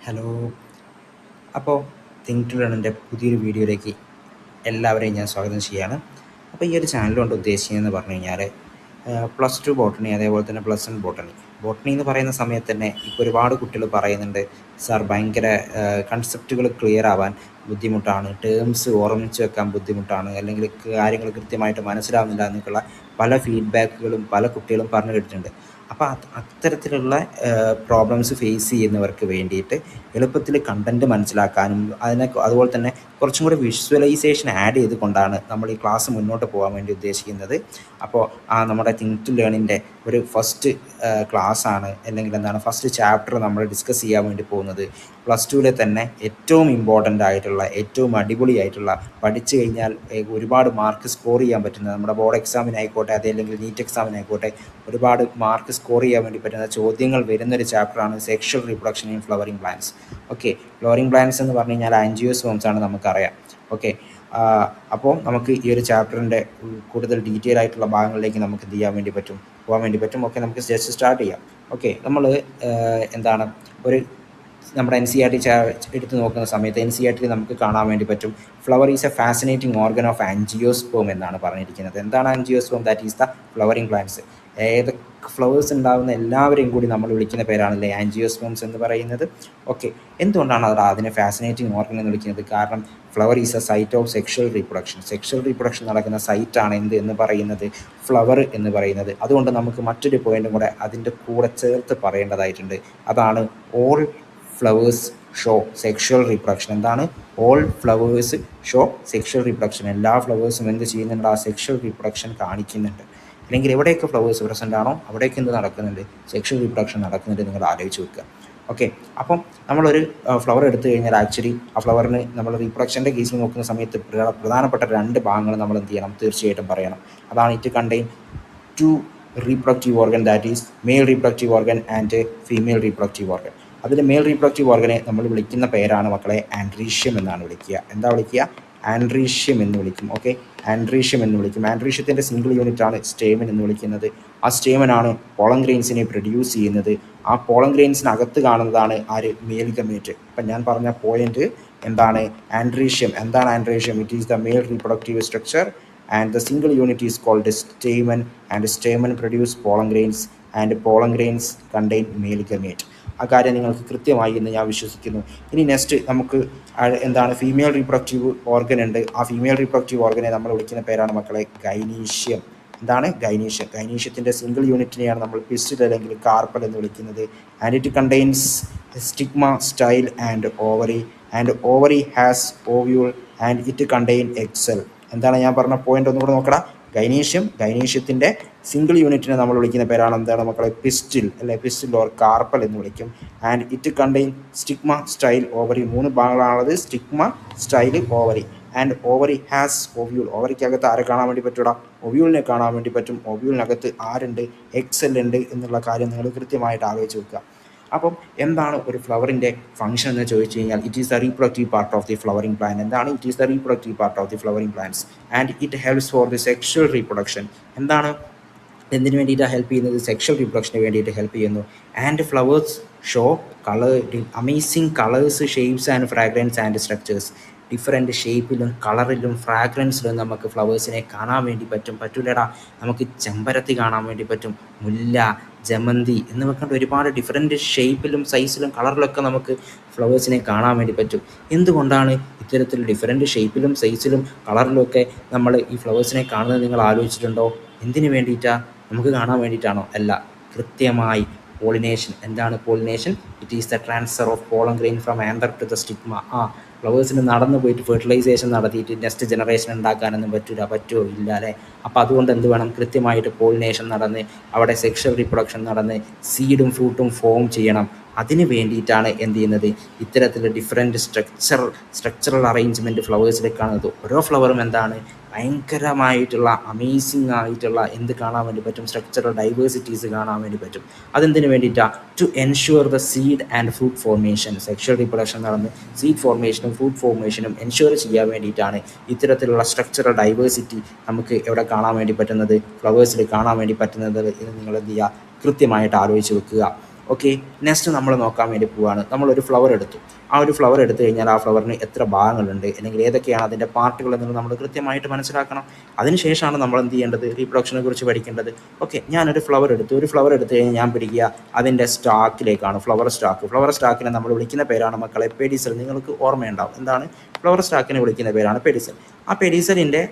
Hello. അപ്പോൾ think to ലേണിൻ്റെ പുതിയൊരു വീഡിയോയിലേക്ക് എല്ലാവരെയും ഞാൻ സ്വാഗതം ചെയ്യുകയാണ്. അപ്പോൾ ഈ ഒരു ചാനൽ കൊണ്ട് ഉദ്ദേശിക്കുന്നതെന്ന് പറഞ്ഞു കഴിഞ്ഞാൽ +2 ബോട്ടണി, അതേപോലെ തന്നെ +1 ബോട്ടണി. ബോട്ടണി എന്ന് പറയുന്ന സമയത്ത് തന്നെ ഇപ്പോൾ ഒരുപാട് കുട്ടികൾ പറയുന്നുണ്ട്, സാർ ഭയങ്കര കൺസെപ്റ്റുകൾ ക്ലിയർ ആവാൻ ബുദ്ധിമുട്ടാണ്, ടേംസ് ഓർമ്മിച്ച് വെക്കാൻ ബുദ്ധിമുട്ടാണ്, അല്ലെങ്കിൽ കാര്യങ്ങൾ കൃത്യമായിട്ട് മനസ്സിലാവുന്നില്ല എന്നൊക്കെയുള്ള പല ഫീഡ്ബാക്കുകളും പല കുട്ടികളും പറഞ്ഞു കേട്ടിട്ടുണ്ട്. അപ്പോൾ അത്തരത്തിലുള്ള പ്രോബ്ലംസ് ഫേസ് ചെയ്യുന്നവർക്ക് വേണ്ടിയിട്ട് എളുപ്പത്തിൽ കണ്ടൻറ്റ് മനസ്സിലാക്കാനും അതുപോലെ തന്നെ കുറച്ചും കൂടി വിഷ്വലൈസേഷൻ ആഡ് ചെയ്തുകൊണ്ടാണ് നമ്മൾ ഈ ക്ലാസ് മുന്നോട്ട് പോകാൻ വേണ്ടി ഉദ്ദേശിക്കുന്നത്. അപ്പോൾ നമ്മുടെ തിങ്ക് ടു ലേണിൻ്റെ ഒരു ഫസ്റ്റ് ക്ലാസ്സാണ്, അല്ലെങ്കിൽ എന്താണ് ഫസ്റ്റ് ചാപ്റ്റർ നമ്മൾ ഡിസ്കസ് ചെയ്യാൻ വേണ്ടി പോകുന്നത്. +2 തന്നെ ഏറ്റവും ഇമ്പോർട്ടൻ്റ് ആയിട്ടുള്ള, ഏറ്റവും അടിപൊളിയായിട്ടുള്ള, പഠിച്ചു കഴിഞ്ഞാൽ ഒരുപാട് മാർക്ക് സ്കോർ ചെയ്യാൻ പറ്റുന്ന, നമ്മുടെ ബോർഡ് എക്സാമിനായിക്കോട്ടെ അതല്ലെങ്കിൽ നീറ്റ് എക്സാമിനായിക്കോട്ടെ ഒരുപാട് മാർക്ക് സ്കോർ ചെയ്യാൻ വേണ്ടി പറ്റുന്ന ചോദ്യങ്ങൾ വരുന്നൊരു ചാപ്റ്ററാണ് sexual reproduction in flowering plants. Okay, flowering plants എന്ന് പറഞ്ഞു കഴിഞ്ഞാൽ ആൻജിയോസ്പേംസ് ആണ്, നമുക്കറിയാം. ഓക്കെ, അപ്പോൾ നമുക്ക് ഈ ഒരു ചാപ്റ്ററിൻ്റെ കൂടുതൽ ഡീറ്റെയിൽ ആയിട്ടുള്ള ഭാഗങ്ങളിലേക്ക് നമുക്ക് എന്ത് ചെയ്യാൻ വേണ്ടി പറ്റും, പോകാൻ വേണ്ടി പറ്റും. ഓക്കെ, നമുക്ക് ജസ്റ്റ് സ്റ്റാർട്ട് ചെയ്യാം. ഓക്കെ, നമ്മൾ എന്താണ് നമ്മുടെ NCERT എടുത്ത് നോക്കുന്ന സമയത്ത് NCERT നമുക്ക് കാണാൻ വേണ്ടി പറ്റും, flower is A fascinating organ of angiosperm എന്നാണ് പറഞ്ഞിരിക്കുന്നത്. എന്താണ് angiosperm? That is the flowering plants. ഏതൊക്കെ ഫ്ലവേഴ്സ് ഉണ്ടാകുന്ന എല്ലാവരെയും കൂടി നമ്മൾ വിളിക്കുന്ന പേരാണല്ലേ ആൻജിയോസ്പേംസ് എന്ന് പറയുന്നത്. ഓക്കെ, എന്തുകൊണ്ടാണ് അതിനെ ഫാസിനേറ്റിംഗ് ഓർഗൻ എന്ന് വിളിക്കുന്നത്? കാരണം flower is a site of sexual reproduction. Sexual reproduction നടക്കുന്ന സൈറ്റാണ് എന്ന് പറയുന്നത്, ഫ്ലവർ എന്ന് പറയുന്നത്. അതുകൊണ്ട് നമുക്ക് മറ്റൊരു പോയിന്റും കൂടെ അതിൻ്റെ കൂടെ ചേർത്ത് പറയേണ്ടതായിട്ടുണ്ട്. അതാണ് all flowers show sexual reproduction. എന്താണ്? All flowers show sexual reproduction. എല്ലാ ഫ്ലവേഴ്സും എന്ത് ചെയ്യുന്നുണ്ട്? ആ സെക്ഷൽ റീപ്രൊഡക്ഷൻ കാണിക്കുന്നുണ്ട്. അല്ലെങ്കിൽ എവിടെയൊക്കെ ഫ്ലവേഴ്സ് പ്രസൻ്റ് ആണോ അവിടെയൊക്കെ എന്ത് നടക്കുന്നുണ്ട്? സെക്ഷൽ റീപ്രൊഡക്ഷൻ നടക്കുന്നുണ്ട്. നിങ്ങൾ ആലോചിച്ച് വെക്കുക. ഓക്കെ, അപ്പം നമ്മളൊരു ഫ്ലവർ എടുത്തു കഴിഞ്ഞാൽ ആക്ച്വലി ആ ഫ്ലവറിന് നമ്മൾ റീപ്രൊഡക്ഷൻ്റെ കേസിൽ നോക്കുന്ന സമയത്ത് പ്രധാനപ്പെട്ട 2 ഭാഗങ്ങൾ നമ്മൾ എന്ത് ചെയ്യണം? തീർച്ചയായിട്ടും പറയണം. അതാണ് it contain 2 reproductive organ, that is male reproductive organ and female reproductive organ. അതിൽ മെയിൽ റീപ്രൊഡക്റ്റീവ് ഓർഗനെ നമ്മൾ വിളിക്കുന്ന പേരാണ് മക്കളെ ആൻഡ്രീഷ്യം എന്നാണ് വിളിക്കുക. എന്താ വിളിക്കുക? ആൻഡ്രീഷ്യം എന്ന് വിളിക്കും. ഓക്കെ, ആൻഡ്രീഷ്യം എന്ന് വിളിക്കും. ആൻഡ്രീഷ്യത്തിൻ്റെ സിംഗിൾ യൂണിറ്റ് ആണ് സ്റ്റേമൻ എന്ന് വിളിക്കുന്നത്. ആ സ്റ്റേമനാണ് പോളൻ ഗ്രെയിൻസിനെ പ്രൊഡ്യൂസ് ചെയ്യുന്നത്. ആ പോളൻ ഗ്രെയിൻസിനകത്ത് കാണുന്നതാണ് ആര്? Male gamete. അപ്പം ഞാൻ പറഞ്ഞ പോയിന്റ് എന്താണ്? ആൻഡ്രീഷ്യം. എന്താണ് androecium? It is the male reproductive structure and the single unit is called a stamen, and stamen produce pollen grains and pollen grains contain male gamete. ആ കാര്യം നിങ്ങൾക്ക് കൃത്യമായി എന്ന് ഞാൻ വിശ്വസിക്കുന്നു. ഇനി നെക്സ്റ്റ് നമുക്ക് എന്താണ്? ഫീമെയിൽ റീപ്രൊഡക്റ്റീവ് ഓർഗൻ ഉണ്ട്. ആ ഫീമെയിൽ റീപ്രൊഡക്റ്റീവ് ഓർഗനെ നമ്മൾ വിളിക്കുന്ന പേരാണ് മക്കളെ ഗൈനീഷ്യം. എന്താണ്? ഗൈനീഷ്യം. ഗൈനീഷ്യത്തിൻ്റെ സിംഗിൾ യൂണിറ്റിനെയാണ് നമ്മൾ പിസ്റ്റിൽ അല്ലെങ്കിൽ കാർപ്പൽ എന്ന് വിളിക്കുന്നത്. And it contains stigma, style and ovary, and ovary has ovule and it contain egg cell. എന്താണ് ഞാൻ പറഞ്ഞ പോയിന്റ്? ഒന്നുകൂടെ നോക്കടാ. ഗൈനീഷ്യത്തിൻ്റെ സിംഗിൾ യൂണിറ്റിനെ നമ്മൾ വിളിക്കുന്ന പേരാണ് എന്താണ് മക്കളെ? പിസ്റ്റിൽ, അല്ലെ? പിസ്റ്റിൽ ഓർ കാർപ്പൽ എന്ന് വിളിക്കും. And it contain stigma, style, ovary. 3 ഭാഗങ്ങളാണുള്ളത്: stigma, style, ovary. And ovary has ovule. ഓവറിക്കകത്ത് ആരെ കാണാൻ വേണ്ടി പറ്റൂടാ? ഒവ്യൂളിനെ കാണാൻ വേണ്ടി പറ്റും. ഒവ്യൂളിനകത്ത് ആരുണ്ട്? എഗ് സെൽ ഉണ്ട് എന്നുള്ള കാര്യം നിങ്ങൾ കൃത്യമായിട്ട് ആലോചിച്ച് വെക്കുക. അപ്പം എന്താണ് ഒരു ഫ്ലവറിൻ്റെ ഫംഗ്ഷൻ എന്ന് ചോദിച്ചു കഴിഞ്ഞാൽ it is the reproductive part of the flowering plant. എന്താണ്? It is the reproductive part of the flowering plants and it helps for the sexual reproduction. എന്താണ്? എന്തിനു വേണ്ടിയിട്ടാണ് ഹെൽപ്പ് ചെയ്യുന്നത്? സെക്ഷൽ റീപ്രൊഡക്ഷന് വേണ്ടിയിട്ട് ഹെൽപ്പ് ചെയ്യുന്നു. And flowers show colour, amazing colours, shapes and fragrance and structures. Different ഷേപ്പിലും കളറിലും ഫ്രാഗ്രൻസിലും നമുക്ക് ഫ്ലവേഴ്സിനെ കാണാൻ വേണ്ടി പറ്റൂലടാ. നമുക്ക് ചെമ്പരത്തി കാണാൻ വേണ്ടി പറ്റും, മുല്ല, ജമന്തി എന്നിവ കണ്ട് ഒരുപാട് ഡിഫറെൻറ്റ് ഷേപ്പിലും സൈസിലും കളറിലൊക്കെ നമുക്ക് ഫ്ലവേഴ്സിനെ കാണാൻ വേണ്ടി പറ്റും. എന്തുകൊണ്ടാണ് ഇത്തരത്തിൽ ഡിഫറെൻറ്റ് ഷേപ്പിലും സൈസിലും കളറിലുമൊക്കെ നമ്മൾ ഈ ഫ്ലവേഴ്സിനെ കാണുന്നത് നിങ്ങൾ ആലോചിച്ചിട്ടുണ്ടോ? എന്തിനു വേണ്ടിയിട്ടാണ്? നമുക്ക് കാണാൻ വേണ്ടിയിട്ടാണോ? അല്ല, കൃത്യമായി പോളിനേഷൻ. എന്താണ് pollination? It is the transfer of pollen grain from anther to the stigma. ഫ്ലവേഴ്സിന് നടന്നു പോയിട്ട് ഫെർട്ടിലൈസേഷൻ നടത്തിയിട്ട് നെക്സ്റ്റ് ജനറേഷൻ ഉണ്ടാക്കാനൊന്നും പറ്റുമോ? ഇല്ല, അല്ലേ? അപ്പോൾ അതുകൊണ്ട് എന്ത് വേണം? കൃത്യമായിട്ട് പോളിനേഷൻ നടന്ന് അവിടെ സെക്ഷൽ റീപ്രൊഡക്ഷൻ നടന്ന് സീഡും ഫ്രൂട്ടും ഫോം ചെയ്യണം. അതിന് വേണ്ടിയിട്ടാണ് എന്ത് ചെയ്യുന്നത്? ഇത്തരത്തിൽ ഡിഫറെൻറ്റ് സ്ട്രക്ചറൽ അറേഞ്ച്മെൻറ്റ് ഫ്ലവേഴ്സിൽ കാണുന്നത്. ഓരോ ഫ്ലവറും എന്താണ്? ഭയങ്കരമായിട്ടുള്ള അമേസിങ് ആയിട്ടുള്ള എന്ത് കാണാൻ വേണ്ടി പറ്റും? സ്ട്രക്ചറൽ ഡൈവേഴ്സിറ്റീസ് കാണാൻ വേണ്ടി പറ്റും. അതെന്തിനു വേണ്ടിയിട്ടാണ്? To ensure the seed and fruit formation. Sexual reproduction നടന്ന് സീഡ് ഫോർമേഷനും ഫ്രൂട്ട് ഫോർമേഷനും എൻഷുവർ ചെയ്യാൻ വേണ്ടിയിട്ടാണ് ഇത്തരത്തിലുള്ള സ്ട്രക്ചറൽ ഡൈവേഴ്സിറ്റി നമുക്ക് എവിടെ കാണാൻ വേണ്ടി പറ്റുന്നത്? ഫ്ലവേഴ്സിൽ കാണാൻ വേണ്ടി പറ്റുന്നത് എന്ന് നിങ്ങൾ എന്ത് ചെയ്യുക? കൃത്യമായിട്ട് ആലോചിച്ച് വെക്കുക. ഓക്കെ, നെക്സ്റ്റ് നമ്മൾ നോക്കാൻ വേണ്ടി പോവുകയാണ്. നമ്മളൊരു ഫ്ലവർ എടുത്തു. ആ ഒരു ഫ്ലവർ എടുത്തു കഴിഞ്ഞാൽ ആ ഫ്ലവറിന് എത്ര ഭാഗങ്ങളുണ്ട് അല്ലെങ്കിൽ ഏതൊക്കെയാണ് അതിൻ്റെ പാർട്ടുകൾ എന്നുള്ളത് നമ്മൾ കൃത്യമായിട്ട് മനസ്സിലാക്കണം. അതിനുശേഷമാണ് നമ്മൾ എന്ത് ചെയ്യേണ്ടത്, റീപ്രൊഡക്ഷനെ കുറിച്ച് പഠിക്കേണ്ടത്. ഓക്കെ, ഞാനൊരു ഫ്ലവർ എടുത്തു. ഒരു ഫ്ലവർ എടുത്തു കഴിഞ്ഞാൽ ഞാൻ പിടിക്കുക അതിൻ്റെ സ്റ്റാക്കിലേക്കാണ്, ഫ്ലവർ സ്റ്റാക്ക്. ഫ്ലവർ സ്റ്റാക്കിനെ നമ്മൾ വിളിക്കുന്ന പേരാണ് മക്കളെ പെഡിസൽ. നിങ്ങൾക്ക് ഓർമ്മയുണ്ടാവും എന്താണ് ഫ്ലവർ സ്റ്റാക്കിനെ വിളിക്കുന്ന പേരാണ് പെഡിസൽ. ആ പെഡിസലിൻ്റെ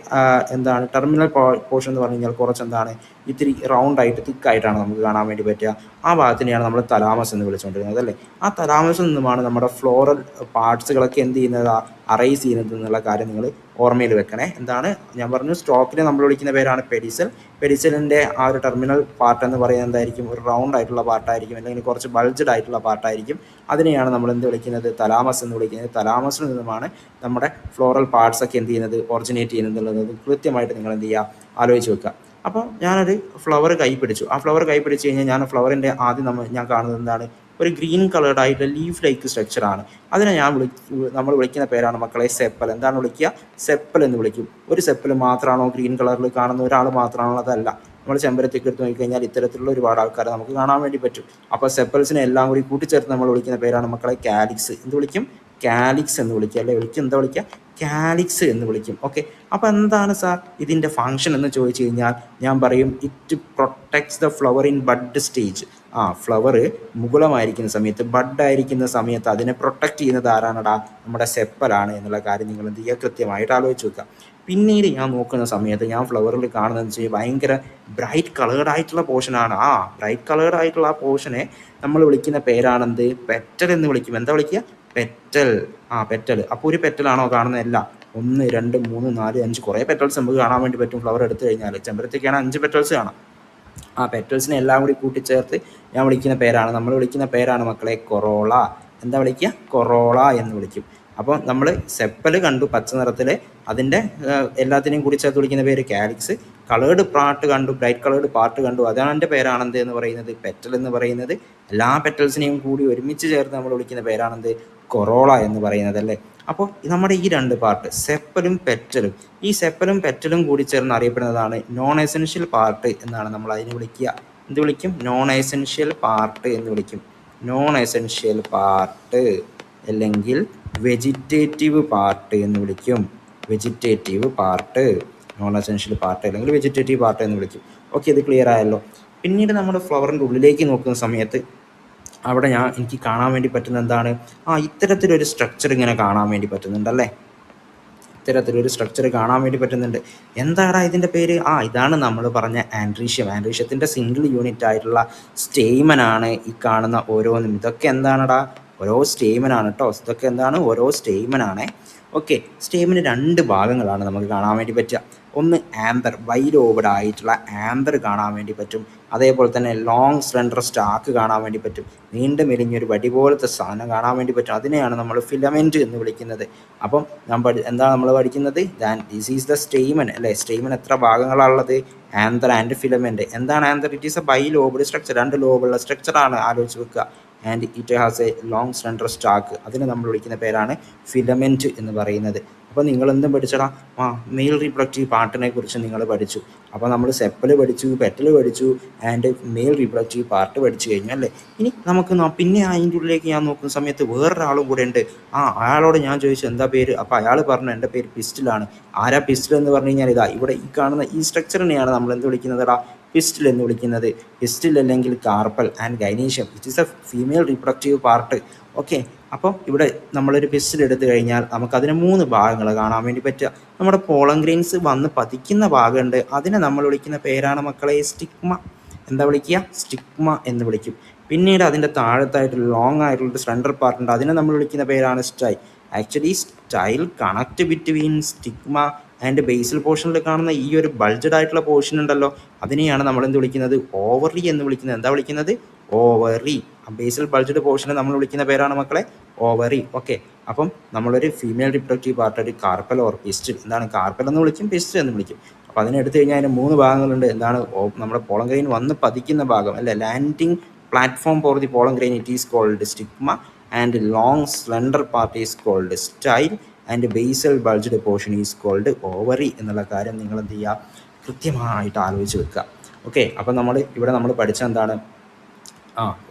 എന്താണ് ടെർമിനൽ പോർഷൻ എന്ന് പറഞ്ഞു കഴിഞ്ഞാൽ കുറച്ച് എന്താണ് ഇത്തിരി റൗണ്ടായിട്ട് തിക്കായിട്ടാണ് നമുക്ക് കാണാൻ വേണ്ടി പറ്റുക. ആ ഭാഗത്തിനെയാണ് നമ്മൾ തലാമസ് എന്ന് വിളിച്ചുകൊണ്ടിരുന്നത് അല്ലേ. ആ തലാമസിൽ നിന്നുമാണ് നമ്മുടെ ഫ്ലോറൽ പാർട്സുകളൊക്കെ എന്ത് ചെയ്യുന്നത്, അറൈസ് ചെയ്യുന്നത് എന്നുള്ള കാര്യം നിങ്ങൾ ഓർമ്മയിൽ വെക്കണേ. എന്താണ് ഞാൻ പറഞ്ഞു, സ്റ്റോക്കിനെ നമ്മൾ വിളിക്കുന്ന പേരാണ് പെഡിസൽ. പെഡിസലിൻ്റെ ആ ഒരു ടെർമിനൽ പാർട്ട് എന്ന് പറയുന്നത് എന്തായിരിക്കും, ഒരു റൗണ്ട് ആയിട്ടുള്ള പാർട്ടായിരിക്കും അല്ലെങ്കിൽ കുറച്ച് ബൾജഡ് ആയിട്ടുള്ള പാർട്ടായിരിക്കും. അതിനെയാണ് നമ്മൾ എന്ത് വിളിക്കുന്നത്, തലാമസ് എന്ന് വിളിക്കുന്നത്. തലാമസിൽ നിന്നുമാണ് നമ്മുടെ ഫ്ലോറൽ പാർട്സ് ഒക്കെ എന്ത് ചെയ്യുന്നത്, ഒറിജിനേറ്റ് ചെയ്യുന്നത് എന്നുള്ളത് കൃത്യമായിട്ട് നിങ്ങൾ എന്ത് ചെയ്യുക, ആലോചിച്ച് വെക്കുക. അപ്പോൾ ഞാനൊരു ഫ്ലവർ കൈ പിടിച്ചു. ആ ഫ്ലവർ കൈ പിടിച്ച് കഴിഞ്ഞാൽ ഞാൻ ഫ്ലവറിൻ്റെ ആദ്യം ഞാൻ കാണുന്നത് എന്താണ്, ഒരു ഗ്രീൻ കളേർഡ് ആയിട്ടുള്ള ലീഫ് ലൈക്ക് സ്ട്രക്ചറാണ്. അതിനെ നമ്മൾ വിളിക്കുന്ന പേരാണ് മക്കളെ സെപ്പൽ. എന്താണ് വിളിക്കുക, സെപ്പൽ എന്ന് വിളിക്കും. ഒരു സെപ്പൽ മാത്രമാണോ ഗ്രീൻ കളറിൽ കാണുന്ന ഒരാൾ മാത്രമാണോ, അതല്ല. നമ്മൾ ചെമ്പരത്തിക്ക് എടുത്ത് നോക്കിക്കഴിഞ്ഞാൽ ഇത്തരത്തിലുള്ള ഒരുപാട് ആൾക്കാരെ നമുക്ക് കാണാൻ വേണ്ടി പറ്റും. അപ്പോൾ സെപ്പൽസിനെ എല്ലാം കൂടി കൂട്ടിച്ചേർത്ത് നമ്മൾ വിളിക്കുന്ന പേരാണ് മക്കളെ കാലിക്സ്. എന്ത് വിളിക്കും, കാലിക്സ് എന്ന് വിളിക്കുക അല്ലെ. എന്താ വിളിക്കുക, കാലിക്സ് എന്ന് വിളിക്കും. ഓക്കെ, അപ്പോൾ എന്താണ് സാർ ഇതിൻ്റെ ഫങ്ഷൻ എന്ന് ചോദിച്ചു കഴിഞ്ഞാൽ ഞാൻ പറയും it protects the flower in bud stage. Flower മുകുളമായിരിക്കുന്ന സമയത്ത്, ബഡ് ആയിരിക്കുന്ന സമയത്ത് അതിനെ പ്രൊട്ടക്റ്റ് ചെയ്യുന്നത് ആരാണടാ, നമ്മുടെ സെപ്പലാണ് എന്നുള്ള കാര്യം നിങ്ങൾ എന്ത് ചെയ്യുക, കൃത്യമായിട്ട് ആലോചിച്ച് വെക്കുക. പിന്നീട് ഞാൻ നോക്കുന്ന സമയത്ത് ഞാൻ ഫ്ലവറിൽ കാണുന്നതെന്ന് വെച്ചാൽ ഭയങ്കര ബ്രൈറ്റ് കളേർഡ് ആയിട്ടുള്ള പോർഷനാണ്. ബ്രൈറ്റ് കളേർഡ് ആയിട്ടുള്ള ആ പോർഷനെ നമ്മൾ വിളിക്കുന്ന പേരാണെന്ത്, പെറ്റൽ എന്ന് വിളിക്കും. എന്താ വിളിക്കുക, പെറ്റൽ. പെറ്റൽ. അപ്പോൾ ഒരു പെറ്റലാണോ കാണുന്നതല്ല, 1 2 3 4 5 കുറേ പെറ്റൽസ് നമുക്ക് കാണാൻ വേണ്ടി പറ്റും ഫ്ലവർ എടുത്തു കഴിഞ്ഞാൽ. ചെമ്പരത്തിക്കാണ് 5 പെറ്റൽസ് കാണാം. ആ പെറ്റൽസിനെ എല്ലാം കൂടി കൂട്ടിച്ചേർത്ത് നമ്മൾ വിളിക്കുന്ന പേരാണ് മക്കളെ കൊറോള. എന്താ വിളിക്കുക, കൊറോള എന്ന് വിളിക്കും. അപ്പോൾ നമ്മൾ സെപ്പൽ കണ്ടു പച്ച നിറത്തിൽ, അതിൻ്റെ എല്ലാത്തിനെയും കൂടി ചേർത്ത് വിളിക്കുന്ന പേര് കാലിക്സ്. കളേർഡ് പാർട്ട് കണ്ടു, ബ്രൈറ്റ് കളേർഡ് പാർട്ട് കണ്ടു, അതിൻ്റെ പേരാണെന്ത് എന്ന് പറയുന്നത്, പെറ്റൽ എന്ന് പറയുന്നത്. എല്ലാ പെറ്റൽസിനെയും കൂടി ഒരുമിച്ച് ചേർത്ത് നമ്മൾ വിളിക്കുന്ന പേരാണെന്ത്, കൊറോള എന്ന് പറയുന്നത് അല്ലേ. അപ്പോൾ നമ്മുടെ ഈ 2 പാർട്ട് സെപ്പലും പെറ്റലും, ഈ സെപ്പലും പെറ്റലും കൂടി ചേർന്ന് അറിയപ്പെടുന്നതാണ് നോൺ എസെൻഷ്യൽ പാർട്ട് എന്നാണ് നമ്മൾ അതിനെ വിളിക്കുക. എന്ത് വിളിക്കും, നോൺ എസെൻഷ്യൽ പാർട്ട് എന്ന് വിളിക്കും. നോൺ എസെൻഷ്യൽ പാർട്ട് അല്ലെങ്കിൽ വെജിറ്റേറ്റീവ് പാർട്ട് എന്ന് വിളിക്കും. Vegetative part, non essential part അല്ലെങ്കിൽ വെജിറ്റേറ്റീവ് പാർട്ട് എന്ന് വിളിക്കും. ഓക്കെ, ഇത് ക്ലിയർ ആയല്ലോ. പിന്നീട് നമ്മുടെ ഫ്ലവറിൻ്റെ ഉള്ളിലേക്ക് നോക്കുന്ന സമയത്ത് അവിടെ എനിക്ക് കാണാൻ വേണ്ടി പറ്റുന്ന എന്താണ്, ഇത്തരത്തിലൊരു സ്ട്രക്ചർ ഇങ്ങനെ കാണാൻ വേണ്ടി പറ്റുന്നുണ്ടല്ലേ. ഇത്തരത്തിലൊരു സ്ട്രക്ചർ കാണാൻ വേണ്ടി പറ്റുന്നുണ്ട്. എന്താടാ ഇതിൻ്റെ പേര്, ഇതാണ് നമ്മൾ പറഞ്ഞ ആൻഡ്രീഷ്യം. ആൻഡ്രീഷ്യത്തിൻ്റെ സിംഗിൾ യൂണിറ്റ് ആയിട്ടുള്ള സ്റ്റേമനാണ് ഈ കാണുന്ന ഓരോന്നും. ഇതൊക്കെ എന്താണടാ, ഓരോ സ്റ്റേമനാണ് കേട്ടോ. ഇതൊക്കെ എന്താണ്, ഓരോ സ്റ്റേമനാണ്. ഓക്കെ, സ്റ്റേമിന് 2 ഭാഗങ്ങളാണ് നമുക്ക് കാണാൻ വേണ്ടി പറ്റുക. ഒന്ന് ആംബർ, വൈലോബഡ് ആയിട്ടുള്ള ആംബർ കാണാൻ വേണ്ടി പറ്റും. അതേപോലെ തന്നെ ലോങ് സ്ലെൻഡർ സ്റ്റാക്ക് കാണാൻ വേണ്ടി പറ്റും. നീണ്ടു മെലിഞ്ഞൊരു വടി പോലത്തെ സാധനം കാണാൻ വേണ്ടി പറ്റും. അതിനെയാണ് നമ്മൾ ഫിലമെൻറ്റ് എന്ന് വിളിക്കുന്നത്. അപ്പം എന്താണ് നമ്മൾ പഠിക്കുന്നത്, ദിസ് ഈസ് ദ സ്റ്റേമൻ അല്ലേ. സ്റ്റേമൻ എത്ര ഭാഗങ്ങളാണുള്ളത്, ആന്തർ ആൻഡ് ഫിലമെൻറ്റ്. എന്താണ് anther, it is a bilobed structure, 2 ലോബുള്ള സ്ട്രക്ചറാണ്, ആലോചിച്ച് വെക്കുക. And it has a long slender stalk. അതിനെ നമ്മൾ വിളിക്കുന്ന പേരാണ് ഫിലമെൻറ്റ് എന്ന് പറയുന്നത്. അപ്പോൾ നിങ്ങൾ എന്തും പഠിച്ചടാ, മെയിൽ റീപ്രൊഡക്റ്റീവ് പാർട്ടിനെ കുറിച്ച് നിങ്ങൾ പഠിച്ചു. അപ്പോൾ നമ്മൾ സെപ്പൽ പഠിച്ചു, പെറ്റൽ പഠിച്ചു, ആൻഡ് മെയിൽ റീപ്രൊഡക്റ്റീവ് പാർട്ട് പഠിച്ചു കഴിഞ്ഞു അല്ലേ. ഇനി നമുക്ക് പിന്നെ അതിൻ്റെ ഉള്ളിലേക്ക് ഞാൻ നോക്കുന്ന സമയത്ത് വേറൊരാളും കൂടെ ഉണ്ട്. അയാളോട് ഞാൻ ചോദിച്ചു എന്താ പേര്, അപ്പോൾ അയാൾ പറഞ്ഞു എൻ്റെ പേര് പിസ്റ്റലാണ്. ആരാ പിസ്റ്റൽ എന്ന് പറഞ്ഞു കഴിഞ്ഞാൽ ഇവിടെ ഈ കാണുന്ന ഈ സ്ട്രക്ചറിനെയാണ് നമ്മൾ എന്ത് വിളിക്കുന്നതാ, പിസ്റ്റൽ എന്ന് വിളിക്കുന്നത്. പിസ്റ്റൽ അല്ലെങ്കിൽ carpal and gynoecium, it is A female reproductive part. Okay, അപ്പോൾ ഇവിടെ നമ്മളൊരു പിസ്റ്റൽ എടുത്തു കഴിഞ്ഞാൽ നമുക്കതിന് 3 ഭാഗങ്ങൾ കാണാൻ വേണ്ടി പറ്റുക. നമ്മുടെ പോളൻ ഗ്രെയിൻസ് വന്ന് പതിക്കുന്ന ഭാഗമുണ്ട്, അതിനെ നമ്മൾ വിളിക്കുന്ന പേരാണ് മക്കളെ സ്റ്റിഗ്മ. എന്താ വിളിക്കുക, സ്റ്റിഗ്മ എന്ന് വിളിക്കും. പിന്നീട് അതിൻ്റെ താഴത്തായിട്ട് ലോങ് ആയിട്ടുള്ള സ്ലെൻഡർ പാർട്ടുണ്ട്, അതിനെ നമ്മൾ വിളിക്കുന്ന പേരാണ് style. Actually style connect between stigma and basal പോർഷനിൽ കാണുന്ന ഈ ഒരു ബൾജഡ് ആയിട്ടുള്ള പോർഷൻ ഉണ്ടല്ലോ, അതിനെയാണ് നമ്മൾ എന്ത് വിളിക്കുന്നത്, ഓവറി എന്ന് വിളിക്കുന്നത്. എന്താ വിളിക്കുന്നത്, ഓവറി. ബേസൽ ബൾജഡ് പോർഷനെ നമ്മൾ വിളിക്കുന്ന പേരാണ് മക്കളെ ഓവറി. ഓക്കെ, അപ്പം നമ്മളൊരു ഫീമെയിൽ റിപ്രൊഡക്റ്റീവ് പാർട്ട് ഒരു കാർപ്പൽ ഓർ പിസ്റ്റൽ. എന്താണ്, കാർപ്പൽ എന്ന് വിളിക്കും, പിസ്റ്റൽ എന്ന് വിളിക്കും. അപ്പോൾ അതിനെടുത്ത് കഴിഞ്ഞാൽ അതിന് 3 ഭാഗങ്ങളുണ്ട്. എന്താണ്, നമ്മുടെ പോളൻ ഗ്രെയിൻ വന്ന് പതിക്കുന്ന ഭാഗം അല്ലെ, landing platform for the pollen grain, it is called stigma, and long slender part is called style, and basal bulged portion is called ovary എന്നുള്ള കാര്യം നിങ്ങൾ എന്ത് ചെയ്യുക, കൃത്യമായിട്ട് ആലോചിച്ച് വെക്കുക. ഓക്കെ, അപ്പം നമ്മൾ പഠിച്ച എന്താണ്,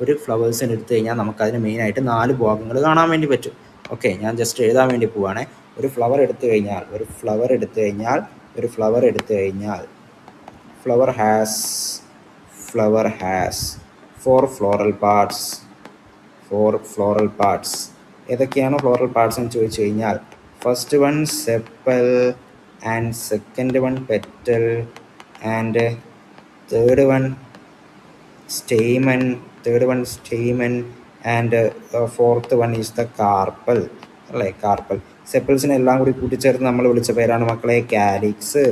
ഒരു ഫ്ലവേഴ്സിന് എടുത്തു കഴിഞ്ഞാൽ നമുക്കതിന് മെയിനായിട്ട് 4 ഭാഗങ്ങൾ കാണാൻ വേണ്ടി പറ്റും. ഓക്കെ, ഞാൻ ജസ്റ്റ് എഴുതാൻ വേണ്ടി പോവുകയാണ്. ഒരു ഫ്ലവർ എടുത്തു കഴിഞ്ഞാൽ flower has 4 floral parts. ഏതൊക്കെയാണ് ഫ്ലോറൽ പാർട്സ് എന്ന് ചോദിച്ചു കഴിഞ്ഞാൽ first one sepal and second one petal and third one stamen and fourth one is the carpal അല്ലേ. കാർപ്പൽ സെപ്പിൾസിനെ എല്ലാം കൂടി കൂട്ടിച്ചേർത്ത് നമ്മൾ വിളിച്ച പേരാണ് മക്കളെ കാലിക്സ്.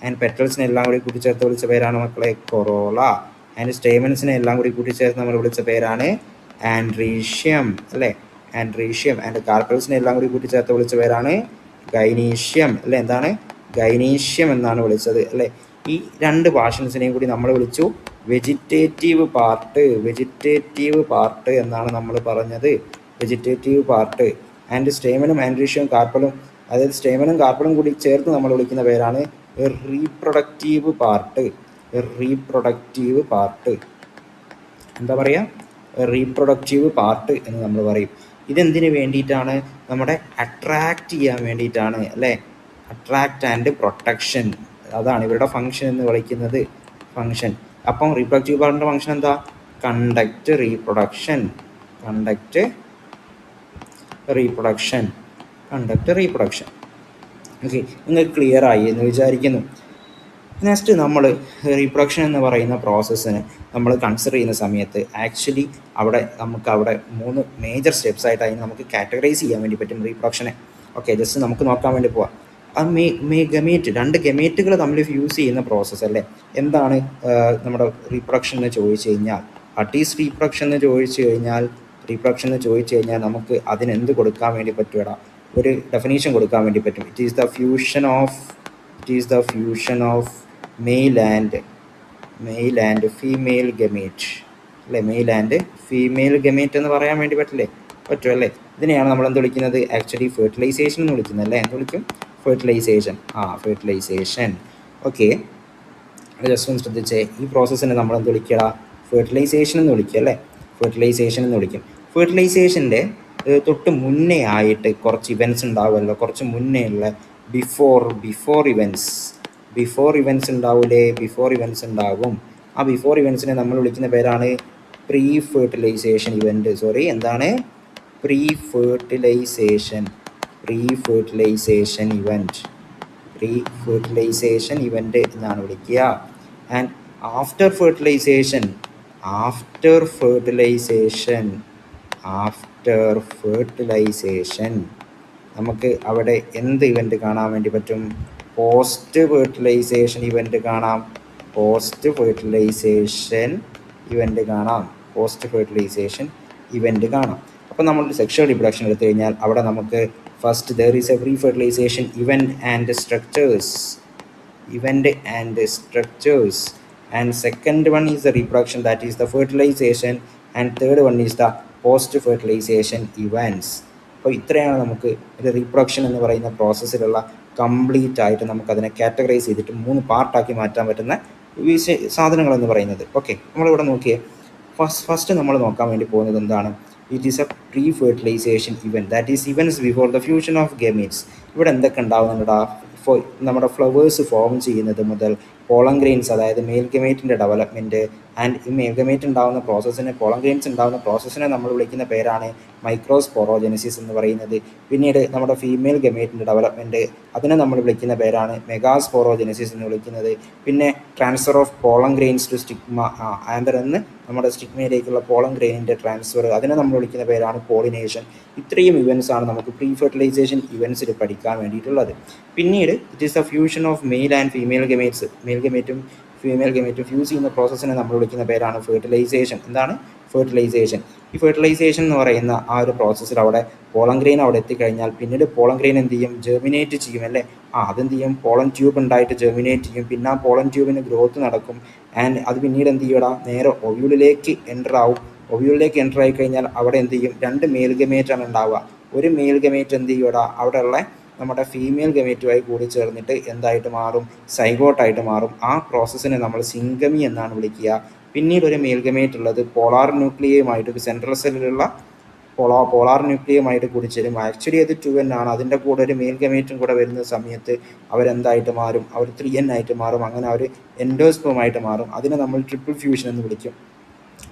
ആൻഡ് പെറ്റൽസിനെ എല്ലാം കൂടി കൂട്ടിച്ചേർത്ത് വിളിച്ച പേരാണ് മക്കളെ കൊറോള. ആൻഡ് സ്റ്റേമൻസിനെ എല്ലാം കൂടി കൂട്ടിച്ചേർത്ത് നമ്മൾ വിളിച്ച പേരാണ് ആൻഡ്രീഷ്യം അല്ലേ. ആൻഡ്രീഷ്യം. ആൻഡ് കാർപ്പൽസിനെ എല്ലാം കൂടി കൂട്ടിച്ചേർത്ത് വിളിച്ച പേരാണ് ഗൈനീഷ്യം അല്ലേ. എന്താണ്? ഗൈനീഷ്യം എന്നാണ് വിളിച്ചത് അല്ലേ. ഈ 2 പാർഷൻസിനെയും കൂടി നമ്മൾ വിളിച്ചു വെജിറ്റേറ്റീവ് പാർട്ട് എന്നാണ് നമ്മൾ പറഞ്ഞത്. Vegetative part. ആൻഡ് സ്റ്റേമനും ആൻഡ്രീഷ്യവും കാർപ്പലും, അതായത് സ്റ്റേമനും കാർപ്പലും കൂടി ചേർത്ത് നമ്മൾ വിളിക്കുന്ന പേരാണ് റീപ്രൊഡക്റ്റീവ് പാർട്ട്. എന്താ പറയുക? റീപ്രൊഡക്റ്റീവ് പാർട്ട് എന്ന് നമ്മൾ പറയും. ഇതെന്തിനു വേണ്ടിയിട്ടാണ്? നമ്മുടെ അട്രാക്റ്റ് ചെയ്യാൻ വേണ്ടിയിട്ടാണ് അല്ലേ. അട്രാക്റ്റ് ആൻഡ് പ്രൊട്ടക്ഷൻ, അതാണ് ഇവരുടെ ഫങ്ഷൻ എന്ന് വിളിക്കുന്നത്. ഫങ്ഷൻ. അപ്പം റീപ്രൊഡക്റ്റീവ് പാർട്ടിൻ്റെ ഫങ്ഷൻ എന്താ? Conduct reproduction. ഓക്കെ, നിങ്ങൾക്ക് ക്ലിയർ ആയി എന്ന് വിചാരിക്കുന്നു. നെക്സ്റ്റ് നമ്മൾ റീപ്രൊഡക്ഷൻ എന്ന് പറയുന്ന പ്രോസസ്സിന് നമ്മൾ കൺസിഡർ ചെയ്യുന്ന സമയത്ത് ആക്ച്വലി നമുക്ക് 3 മേജർ സ്റ്റെപ്സ് ആയിട്ട് അതിന് നമുക്ക് കാറ്റഗറൈസ് ചെയ്യാൻ വേണ്ടി പറ്റും റീപ്രൊഡക്ഷനെ. ഓക്കെ, ജസ്റ്റ് നമുക്ക് നോക്കാൻ വേണ്ടി പോവാം. ഗമേറ്റ്, 2 ഗമേറ്റുകൾ തമ്മിൽ ഫ്യൂസ് ചെയ്യുന്ന പ്രോസസ്സ് അല്ലേ. എന്താണ് നമ്മുടെ റീപ്രൊഡക്ഷൻ എന്ന് ചോദിച്ചു കഴിഞ്ഞാൽ, വാട്ട് ഈസ് റീപ്രൊഡക്ഷൻ എന്ന് ചോദിച്ചു കഴിഞ്ഞാൽ നമുക്ക് അതിനെന്ത് കൊടുക്കാൻ വേണ്ടി പറ്റുമടാ? ഒരു ഡെഫിനേഷൻ കൊടുക്കാൻ വേണ്ടി പറ്റും. It is the fusion of male and female gamete അല്ലേ. മെയിൽ ആൻഡ് ഫീമെയിൽ ഗമേറ്റ് എന്ന് പറയാൻ വേണ്ടി പറ്റുമല്ലേ? പറ്റുമല്ലേ. ഇതിനെയാണ് നമ്മൾ എന്ത് വിളിക്കുന്നത്? ആക്ച്വലി ഫെർട്ടിലൈസേഷൻ എന്ന് വിളിക്കുന്നത് അല്ലേ. എന്ത് വിളിക്കും? ഫെർട്ടിലൈസേഷൻ. ഓക്കെ, ജസ്റ്റ് ഒന്ന് ശ്രദ്ധിച്ചേ. ഈ പ്രോസസ്സിനെ നമ്മൾ എന്ത് വിളിക്കുക? ഫെർട്ടിലൈസേഷൻ എന്ന് വിളിക്കുക അല്ലേ. ഫെർട്ടിലൈസേഷൻ്റെ തൊട്ട് മുന്നേ ആയിട്ട് കുറച്ച് ഇവൻറ്റ്സ് ഉണ്ടാവുമല്ലോ. കുറച്ച് മുന്നേ ഉള്ള ബിഫോർ ഇവൻറ്റ്സ് ഉണ്ടാവില്ലേ. ഉണ്ടാവും. ആ ബിഫോർ ഇവൻറ്റ്സിനെ നമ്മൾ വിളിക്കുന്ന പേരാണ് പ്രീ ഫെർട്ടിലൈസേഷൻ ഇവൻറ്റ്. എന്താണ്? പ്രീ ഫെർട്ടിലൈസേഷൻ ഇവൻറ്റ് എന്നാണ് വിളിക്കുക. ആൻഡ് ആഫ്റ്റർ ഫെർട്ടിലൈസേഷൻ നമുക്ക് അവിടെ എന്ത് ഇവൻറ്റ് കാണാൻ വേണ്ടി പറ്റും? പോസ്റ്റ് ഫെർട്ടിലൈസേഷൻ ഇവൻറ്റ് കാണാം. അപ്പോൾ നമ്മൾ സെക്ഷൽ റീപ്രൊഡക്ഷൻ എടുത്തു കഴിഞ്ഞാൽ അവിടെ നമുക്ക് first there is a pre-fertilization event and structures, and second one is the reproduction, that is the fertilization, and third one is the post-fertilization events. അപ്പോൾ ഇത്രയാണ് നമുക്ക് ഒരു റീപ്രൊഡക്ഷൻ എന്ന് പറയുന്ന പ്രോസസ്സിലുള്ള കംപ്ലീറ്റ് ആയിട്ട് നമുക്കതിനെ കാറ്റഗറൈസ് ചെയ്തിട്ട് 3 പാർട്ടാക്കി മാറ്റാൻ പറ്റുന്ന സാധനങ്ങളെന്ന് പറയുന്നത്. ഓക്കെ, നമ്മളിവിടെ നോക്കിയേ. ഫസ്റ്റ് നമ്മൾ നോക്കാൻ വേണ്ടി പോകുന്നത് എന്താണ്? It is a pre fertilization event, that is events before the fusion of gametes. ഇവിടെ എന്തൊക്കെ ഉണ്ടാകുന്നുണ്ടാ? നമ്മുടെ ഫ്ലവേഴ്സ് ഫോം ചെയ്യുന്നത് മുതൽ പോളൻ ഗ്രെയിൻസ്, അതായത് മെയിൽ ഗമേറ്റിൻ്റെ ഡെവലപ്മെൻറ്റ്. ആൻഡ് ഈ മെയിൽ ഗമേറ്റ് ഉണ്ടാകുന്ന പ്രോസസ്സിനെ, പോളൻ ഗ്രെയിൻസ് ഉണ്ടാകുന്ന പ്രോസസ്സിനെ നമ്മൾ വിളിക്കുന്ന പേരാണ് മൈക്രോസ്പോറോജെനസിസ് എന്ന് പറയുന്നത്. പിന്നീട് നമ്മുടെ ഫീമെയിൽ ഗമേറ്റിൻ്റെ ഡെവലപ്മെൻറ്റ്, അതിനെ നമ്മൾ വിളിക്കുന്ന പേരാണ് മെഗാസ്പോറോജെനസിസ് എന്ന് വിളിക്കുന്നത്. പിന്നെ transfer of pollen grains to stigma, anther എന്ന് നമ്മുടെ സ്റ്റിഗ്മയിലേക്കുള്ള പോളൻ ഗ്രെയിനിൻ്റെ ട്രാൻസ്ഫർ, അതിനെ നമ്മൾ വിളിക്കുന്ന പേരാണ് പോളിനേഷൻ. ഇത്രയും ഇവൻറ്റ്സ് ആണ് നമുക്ക് പ്രീ ഫെർട്ടിലൈസേഷൻ ഇവൻറ്റ്സിൽ പഠിക്കാൻ വേണ്ടിയിട്ടുള്ളത്. പിന്നീട് it is the fusion of male and female gametes. Male ഗമേറ്റും ഫീമെയിൽ ഗമേറ്റും ഫ്യൂസ് ചെയ്യുന്ന പ്രോസസ്സിനെ നമ്മൾ വിളിക്കുന്ന പേരാണ് ഫെർട്ടിലൈസേഷൻ. എന്താണ്? ഫെർട്ടിലൈസേഷൻ. ഈ ഫെർട്ടിലൈസേഷൻ എന്ന് പറയുന്ന ആ ഒരു പ്രോസസ്സിൽ അവിടെ പോളൻ ഗ്രെയിൻ അവിടെ എത്തിക്കഴിഞ്ഞാൽ പിന്നീട് പോളൻ ഗ്രെയിൻ എന്ത് ചെയ്യും? ജെർമിനേറ്റ് ചെയ്യും അല്ലേ. അതെന്ത് ചെയ്യും? പോളൻ ട്യൂബ് ഉണ്ടായിട്ട് ജെർമിനേറ്റ് ചെയ്യും. പിന്നെ ആ പോളൻ ട്യൂബിന് ഗ്രോത്ത് നടക്കും. ആൻഡ് അത് പിന്നീട് എന്ത് ചെയ്യടാ? നേരെ ഒവ്യൂളിലേക്ക് എൻ്റർ ആവും. ഒവ്യൂളിലേക്ക് എൻ്റർ ആയി കഴിഞ്ഞാൽ അവിടെ എന്ത് ചെയ്യും? 2 മെയിൽ ഗമേറ്റാണ് ഉണ്ടാവുക. ഒരു മെയിൽ ഗമേറ്റ് എന്ത് ചെയ്യൂടാ? അവിടെയുള്ള നമ്മുടെ ഫീമെയിൽ ഗമേറ്റുമായി കൂടി ചേർന്നിട്ട് എന്തായിട്ട് മാറും? സൈഗോട്ടായിട്ട് മാറും. ആ പ്രോസസ്സിനെ നമ്മൾ സിംഗമി എന്നാണ് വിളിക്കുക. പിന്നീട് ഒരു അമൽഗമേറ്റ് ഉള്ളത് പോളാർ ന്യൂക്ലിയയുമായിട്ട് ഒരു സെൻട്രൽ സെല്ലിലുള്ള പോളാർ ന്യൂക്ലിയമായിട്ട് കൂടിച്ചേരും. ആക്ച്വലി അത് 2n ആണ്. അതിൻ്റെ കൂടെ ഒരു അമൽഗമേറ്റും കൂടെ വരുന്ന സമയത്ത് അവരെന്തായിട്ട് മാറും, അവർ 3n ആയിട്ട് മാറും. അങ്ങനെ അവർ എൻഡോസ്പേമായിട്ട് മാറും. അതിനെ നമ്മൾ ട്രിപ്പിൾ ഫ്യൂഷൻ എന്ന് വിളിക്കും.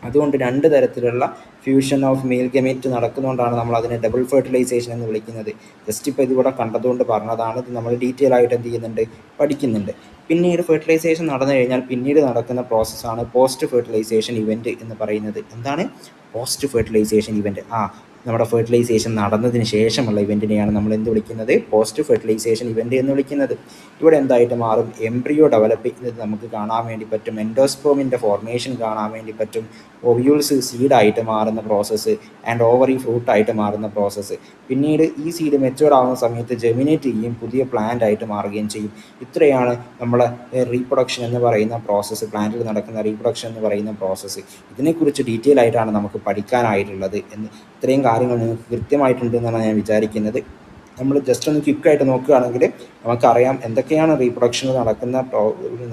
അതുകൊണ്ട് രണ്ട് തരത്തിലുള്ള ഫ്യൂഷൻ ഓഫ് അമൽഗമേറ്റ് നടക്കുന്നതുകൊണ്ടാണ് നമ്മൾ അതിനെ ഡബിൾ ഫെർട്ടിലൈസേഷൻ എന്ന് വിളിക്കുന്നത്. ജസ്റ്റ് ഇപ്പോൾ ഇതിവിടെ കണ്ടതുകൊണ്ട് പറഞ്ഞതാണ്. ഇത് നമ്മൾ ഡീറ്റെയിൽ ആയിട്ട് എന്ത് ചെയ്യുന്നുണ്ട്, പഠിക്കുന്നുണ്ട്. പിന്നീട് ഫെർട്ടിലൈസേഷൻ നടന്നു കഴിഞ്ഞാൽ പിന്നീട് നടക്കുന്ന പ്രോസസ്സാണ് പോസ്റ്റ് ഫെർട്ടിലൈസേഷൻ ഇവൻറ്റ് എന്ന് പറയുന്നത്. എന്താണ് പോസ്റ്റ് ഫെർട്ടിലൈസേഷൻ ഇവൻറ്റ്? നമ്മുടെ ഫെർട്ടിലൈസേഷൻ നടന്നതിന് ശേഷമുള്ള ഇവൻറ്റിനെയാണ് നമ്മൾ എന്ത് വിളിക്കുന്നത്, പോസ്റ്റ് ഫെർട്ടിലൈസേഷൻ ഇവൻറ്റ് എന്ന് വിളിക്കുന്നത്. ഇവിടെ എന്തായിട്ട് മാറും, എംബ്രിയോ ഡെവലപ്പ് ചെയ്യുന്നത് നമുക്ക് കാണാൻ വേണ്ടി പറ്റും, എൻഡോസ്പേമിൻ്റെ ഫോർമേഷൻ കാണാൻ വേണ്ടി പറ്റും, ഒവ്യൂൾസ് സീഡായിട്ട് മാറുന്ന പ്രോസസ്സ് ആൻഡ് ഓവറി ഫ്രൂട്ടായിട്ട് മാറുന്ന പ്രോസസ്സ്. പിന്നീട് ഈ സീഡ് മെച്ചുവർ ആവുന്ന സമയത്ത് ജെമിനേറ്റ് ചെയ്യും, പുതിയ പ്ലാന്റ് ആയിട്ട് മാറുകയും ചെയ്യും. ഇത്രയാണ് നമ്മളെ റീപ്രൊഡക്ഷൻ എന്ന് പറയുന്ന പ്രോസസ്സ്, പ്ലാന്റിൽ നടക്കുന്ന റീപ്രൊഡക്ഷൻ എന്ന് പറയുന്ന പ്രോസസ്സ്. ഇതിനെക്കുറിച്ച് ഡീറ്റെയിൽ ആയിട്ടാണ് നമുക്ക് പഠിക്കാനായിട്ടുള്ളത്. ഇത്രയും കാര്യങ്ങൾ നിങ്ങൾക്ക് കൃത്യമായിട്ടുണ്ടെന്നാണ് ഞാൻ വിചാരിക്കുന്നത്. നമ്മൾ ജസ്റ്റ് ഒന്ന് ക്വിക്കായിട്ട് നോക്കുകയാണെങ്കിൽ നമുക്കറിയാം എന്തൊക്കെയാണ് റീപ്രൊഡക്ഷനിൽ നടക്കുന്ന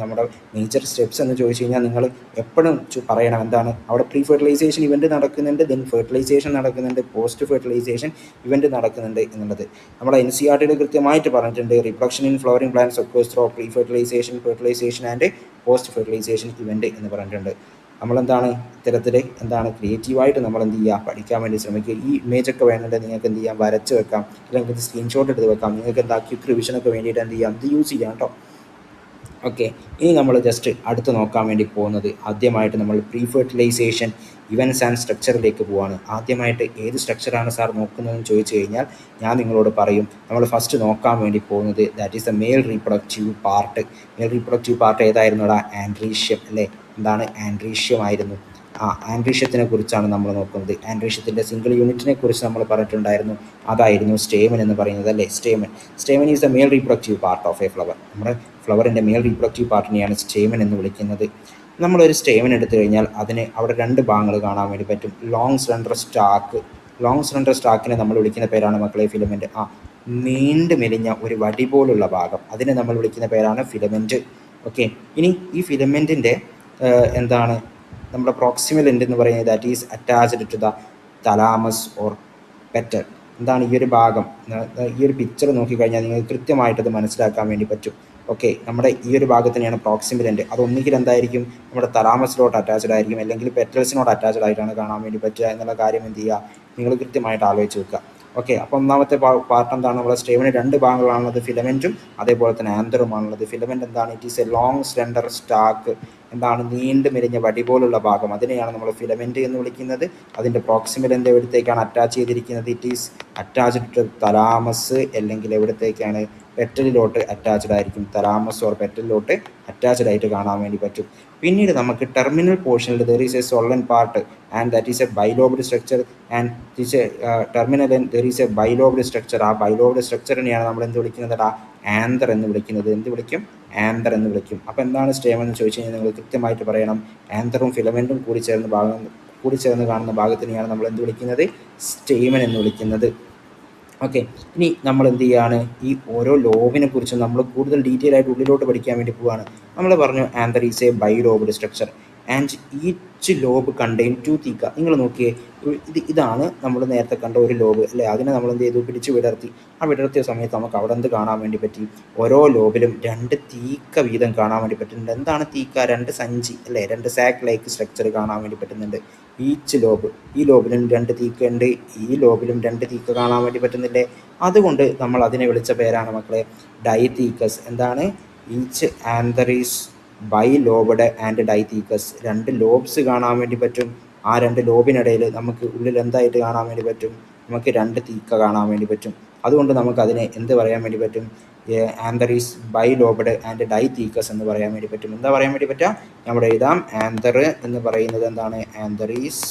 നമ്മുടെ മേജർ സ്റ്റെപ്സ് എന്ന് ചോദിച്ചു കഴിഞ്ഞാൽ നിങ്ങൾ എപ്പോഴും പറയണം എന്താണ്, അവിടെ പ്രീ ഫെർട്ടിലൈസേഷൻ ഇവൻറ്റ് നടക്കുന്നുണ്ട്, ദെൻ ഫെർട്ടിലൈസേഷൻ നടക്കുന്നുണ്ട്, പോസ്റ്റ് ഫെർട്ടിലൈസേഷൻ ഇവൻറ്റ് നടക്കുന്നുണ്ട് എന്നുള്ളത്. നമ്മുടെ NCERT കൃത്യമായിട്ട് പറഞ്ഞിട്ടുണ്ട്, reproduction in flowering plants occurs through pre fertilization, fertilization and post fertilization event എന്ന് പറഞ്ഞിട്ടുണ്ട്. നമ്മളെന്താണ് ഇത്തരത്തിൽ ക്രിയേറ്റീവായിട്ട് നമ്മൾ എന്ത് ചെയ്യുക, പഠിക്കാൻ വേണ്ടി ശ്രമിക്കുക. ഈ ഇമേജൊക്കെ വേണമെങ്കിൽ നിങ്ങൾക്ക് എന്ത് ചെയ്യാം, വരച്ച് വെക്കാം, അല്ലെങ്കിൽ ഇത് സ്ക്രീൻഷോട്ട് എടുത്ത് വെക്കാം. നിങ്ങൾക്ക് ക്വിക്ക് റിവിഷനൊക്കെ വേണ്ടിയിട്ട് എന്ത് ചെയ്യാം, ഇത് യൂസ് ചെയ്യാം കേട്ടോ. ഓക്കെ, ഇനി നമ്മൾ ജസ്റ്റ് അടുത്ത് നോക്കാൻ വേണ്ടി പോകുന്നത് ആദ്യമായിട്ട് നമ്മൾ പ്രീ ഫെർട്ടിലൈസേഷൻ ഇവൻറ്റ്സ് ആൻഡ് സ്ട്രക്ചറിലേക്ക് പോവാണ്. ആദ്യമായിട്ട് ഏത് സ്ട്രക്ചറാണ് സാർ നോക്കുന്നതെന്ന് ചോദിച്ചു കഴിഞ്ഞാൽ ഞാൻ നിങ്ങളോട് പറയും, നമ്മൾ ഫസ്റ്റ് നോക്കാൻ വേണ്ടി പോകുന്നത് that is the male reproductive part. Male reproductive part ഏതായിരുന്നുടാ, ആൻഡ്രീഷ്യം അല്ലേ? എന്താണ് ആൻഡ്രീഷ്യം ആയിരുന്നു. ആൻഡ്രീഷ്യത്തിനെ കുറിച്ചാണ് നമ്മൾ നോക്കുന്നത്. ആൻഡ്രീഷ്യത്തിൻ്റെ സിംഗിൾ യൂണിറ്റിനെ കുറിച്ച് നമ്മൾ പറഞ്ഞിട്ടുണ്ടായിരുന്നു, അതായിരുന്നു സ്റ്റേമൻ എന്ന് പറയുന്നത് അല്ലേ. Stamen is the male reproductive part of A flower. നമ്മുടെ ഫ്ലവറിൻ്റെ മെയിൽ റീപ്രൊഡക്റ്റീവ് പാർട്ടിനെയാണ് സ്റ്റേമൻ എന്ന് വിളിക്കുന്നത്. നമ്മളൊരു സ്റ്റേമൻ എടുത്തു കഴിഞ്ഞാൽ അതിന് അവിടെ രണ്ട് ഭാഗങ്ങൾ കാണാൻ വേണ്ടി പറ്റും. ലോങ് സ്ലെൻഡർ സ്റ്റാക്കിനെ നമ്മൾ വിളിക്കുന്ന പേരാണ് മക്കളെ ഫിലമെൻറ്റ്. നീണ്ടു മെലിഞ്ഞ ഒരു വടി പോലുള്ള ഭാഗം, അതിനെ നമ്മൾ വിളിക്കുന്ന പേരാണ് ഫിലമെൻറ്റ്. ഓക്കെ, ഇനി ഈ ഫിലമെൻറ്റിൻ്റെ എന്താണ് നമ്മുടെ പ്രോക്സിമൽ എൻഡ് എന്ന് പറയുന്നത് that is attached to the thalamus or petal. എന്താണ് ഈ ഒരു ഭാഗം, ഈ ഒരു പിക്ചർ നോക്കിക്കഴിഞ്ഞാൽ നിങ്ങൾക്ക് കൃത്യമായിട്ടത് മനസ്സിലാക്കാൻ വേണ്ടി പറ്റും. ഓക്കെ, നമ്മുടെ ഈ ഒരു ഭാഗത്തിനെയാണ് പ്രോക്സിമൽ എൻഡ്. അത് ഒന്നുകിൽ എന്തായിരിക്കും, നമ്മുടെ തലാമസിലോട്ട് അറ്റാച്ച്ഡ് ആയിരിക്കും, അല്ലെങ്കിൽ പെറ്റൽസിനോട് അറ്റാച്ച്ഡ് ആയിട്ടാണ് കാണാൻ വേണ്ടി പറ്റുക എന്നുള്ള കാര്യം എന്ത് ചെയ്യുക, നിങ്ങൾ കൃത്യമായിട്ട് ആലോചിച്ച് വെക്കുക. ഓക്കെ, അപ്പോൾ ഒന്നാമത്തെ പാർട്ട് എന്താണ്, നമ്മുടെ സ്റ്റേമിന് രണ്ട് ഭാഗങ്ങളാണുള്ളത്, ഫിലമെൻറ്റും അതേപോലെ തന്നെ ആന്തറുമാണുള്ളത്. ഫിലമെൻറ്റ് എന്താണ്, it is A long slender stack, എന്താണ് നീണ്ടു മെലിഞ്ഞ വടി പോലുള്ള ഭാഗം, അതിനെയാണ് നമ്മൾ ഫിലമെൻറ്റ് എന്ന് വിളിക്കുന്നത്. അതിൻ്റെ പ്രോക്സിമൽ എൻഡ് എവിടത്തേക്കാണ് അറ്റാച്ച് ചെയ്തിരിക്കുന്നത്, it is attached to thalamus, അല്ലെങ്കിൽ എവിടത്തേക്കാണ്, പെറ്റലിലോട്ട് അറ്റാച്ച്ഡ് ആയിരിക്കും. തലാമസ് ഓർ പെറ്റലിലോട്ട് അറ്റാച്ച്ഡ് ആയിട്ട് കാണാൻ വേണ്ടി പറ്റും. പിന്നീട് നമുക്ക് ടെർമിനൽ പോർഷനിൽ there is a swollen part and that is a bilobed structure and this terminal and there is a bilobed structure. ആ ബൈലോബ്ഡ് സ്ട്രക്ചറിനെയാണ് നമ്മൾ എന്ത് വിളിക്കുന്നത്, ആന്തർ എന്ന് വിളിക്കുന്നത്. എന്ത് വിളിക്കും, ആന്തർ എന്ന് വിളിക്കും. അപ്പോൾ എന്താണ് സ്റ്റേമൻ എന്ന് ചോദിച്ചു കഴിഞ്ഞാൽ നിങ്ങൾ കൃത്യമായിട്ട് പറയണം, ആന്തറും ഫിലമെൻറ്റും കൂടി ചേർന്ന് കാണുന്ന ഭാഗത്തിനെയാണ് നമ്മൾ എന്ത് വിളിക്കുന്നത്, സ്റ്റേമൻ എന്ന് വിളിക്കുന്നത്. ഓക്കെ, ഇനി നമ്മൾ എന്ത് ചെയ്യാണ്, ഈ ഓരോ ലോബിനെ കുറിച്ചും നമ്മൾ കൂടുതൽ ഡീറ്റെയിൽ ആയിട്ട് ഉള്ളിലോട്ട് പഠിക്കാൻ വേണ്ടി പോവുകയാണ്. നമ്മൾ പറഞ്ഞു anther is a bilobed structure and each lobe contain 2 തീക്ക. നിങ്ങൾ നോക്കിയേ, ഇതാണ് നമ്മൾ നേരത്തെ കണ്ട ഒരു ലോബ് അല്ലേ. അതിനെ നമ്മൾ എന്ത് ചെയ്തു, പിടിച്ച് വിടർത്തി. വിടർത്തിയ സമയത്ത് നമുക്ക് അവിടെ എന്ത് കാണാൻ വേണ്ടി പറ്റി, ഓരോ ലോബിലും 2 തീക്ക വീതം കാണാൻ വേണ്ടി പറ്റുന്നുണ്ട്. എന്താണ് തീക്ക, 2 സഞ്ചി അല്ലേ, 2 സാക്ക് ലൈക്ക് സ്ട്രക്ചർ കാണാൻ വേണ്ടി പറ്റുന്നുണ്ട്. ഈച്ച് ലോബ്, ഈ ലോബിലും 2 തീക്ക ഉണ്ട്, ഈ ലോബിലും 2 തീക്ക കാണാൻ വേണ്ടി പറ്റുന്നില്ലേ. അതുകൊണ്ട് നമ്മൾ അതിനെ വിളിച്ച പേരാണ് മക്കളെ ഡൈതീക്കസ്. എന്താണ്, each anther is bilobed and dithecous. 2 lobes കാണാൻ വേണ്ടി പറ്റും. ആ 2 ലോബിനിടയിൽ നമുക്ക് ഉള്ളിൽ എന്തായിട്ട് കാണാൻ വേണ്ടി പറ്റും, നമുക്ക് 2 തീക്ക കാണാൻ വേണ്ടി പറ്റും. അതുകൊണ്ട് നമുക്ക് അതിനെ എന്ത് പറയാൻ വേണ്ടി പറ്റും, ആന്തർ ഈസ് ബൈലോബ്ഡ് ആൻഡ് ഡൈതീക്കസ് എന്ന് പറയാൻ വേണ്ടി പറ്റും. എന്താ പറയാൻ വേണ്ടി പറ്റുക, നമ്മുടെ എഴുതാം, ആന്തർ എന്ന് പറയുന്നത് എന്താണ്, anther is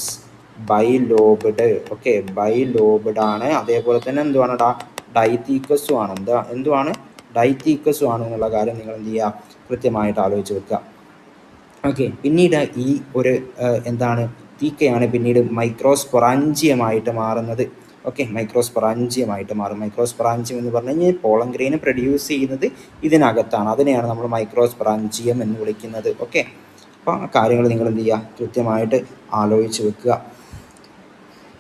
bilobed. Okay, bilobed ആണ്. അതേപോലെ തന്നെ എന്തുവാണ്, ഡൈതീക്കസും ആണ്. എന്തുവാണ്, ഡൈതീക്കസും ആണ് എന്നുള്ള കാര്യം നിങ്ങൾ എന്ത് ചെയ്യുക, കൃത്യമായിട്ട് ആലോചിച്ച് വെക്കുക. ഓക്കെ, പിന്നീട് ഈ ഒരു എന്താണ് തീക്കയാണ് പിന്നീട് മൈക്രോസ്പൊറാഞ്ചിയമായിട്ട് മാറുന്നത്. ഓക്കെ, മൈക്രോസ്പൊറാഞ്ചിയമായിട്ട് മാറും. മൈക്രോസ്പൊറാഞ്ചിയം എന്ന് പറഞ്ഞു കഴിഞ്ഞാൽ പോളൻ ഗ്രെയിൻ പ്രൊഡ്യൂസ് ചെയ്യുന്നത് ഇതിനകത്താണ്. അതിനെയാണ് നമ്മൾ മൈക്രോസ്പൊറാഞ്ചിയം എന്ന് വിളിക്കുന്നത്. ഓക്കെ, അപ്പോൾ ആ കാര്യങ്ങൾ നിങ്ങൾ എന്ത് ചെയ്യുക, കൃത്യമായിട്ട് ആലോചിച്ച് വെക്കുക.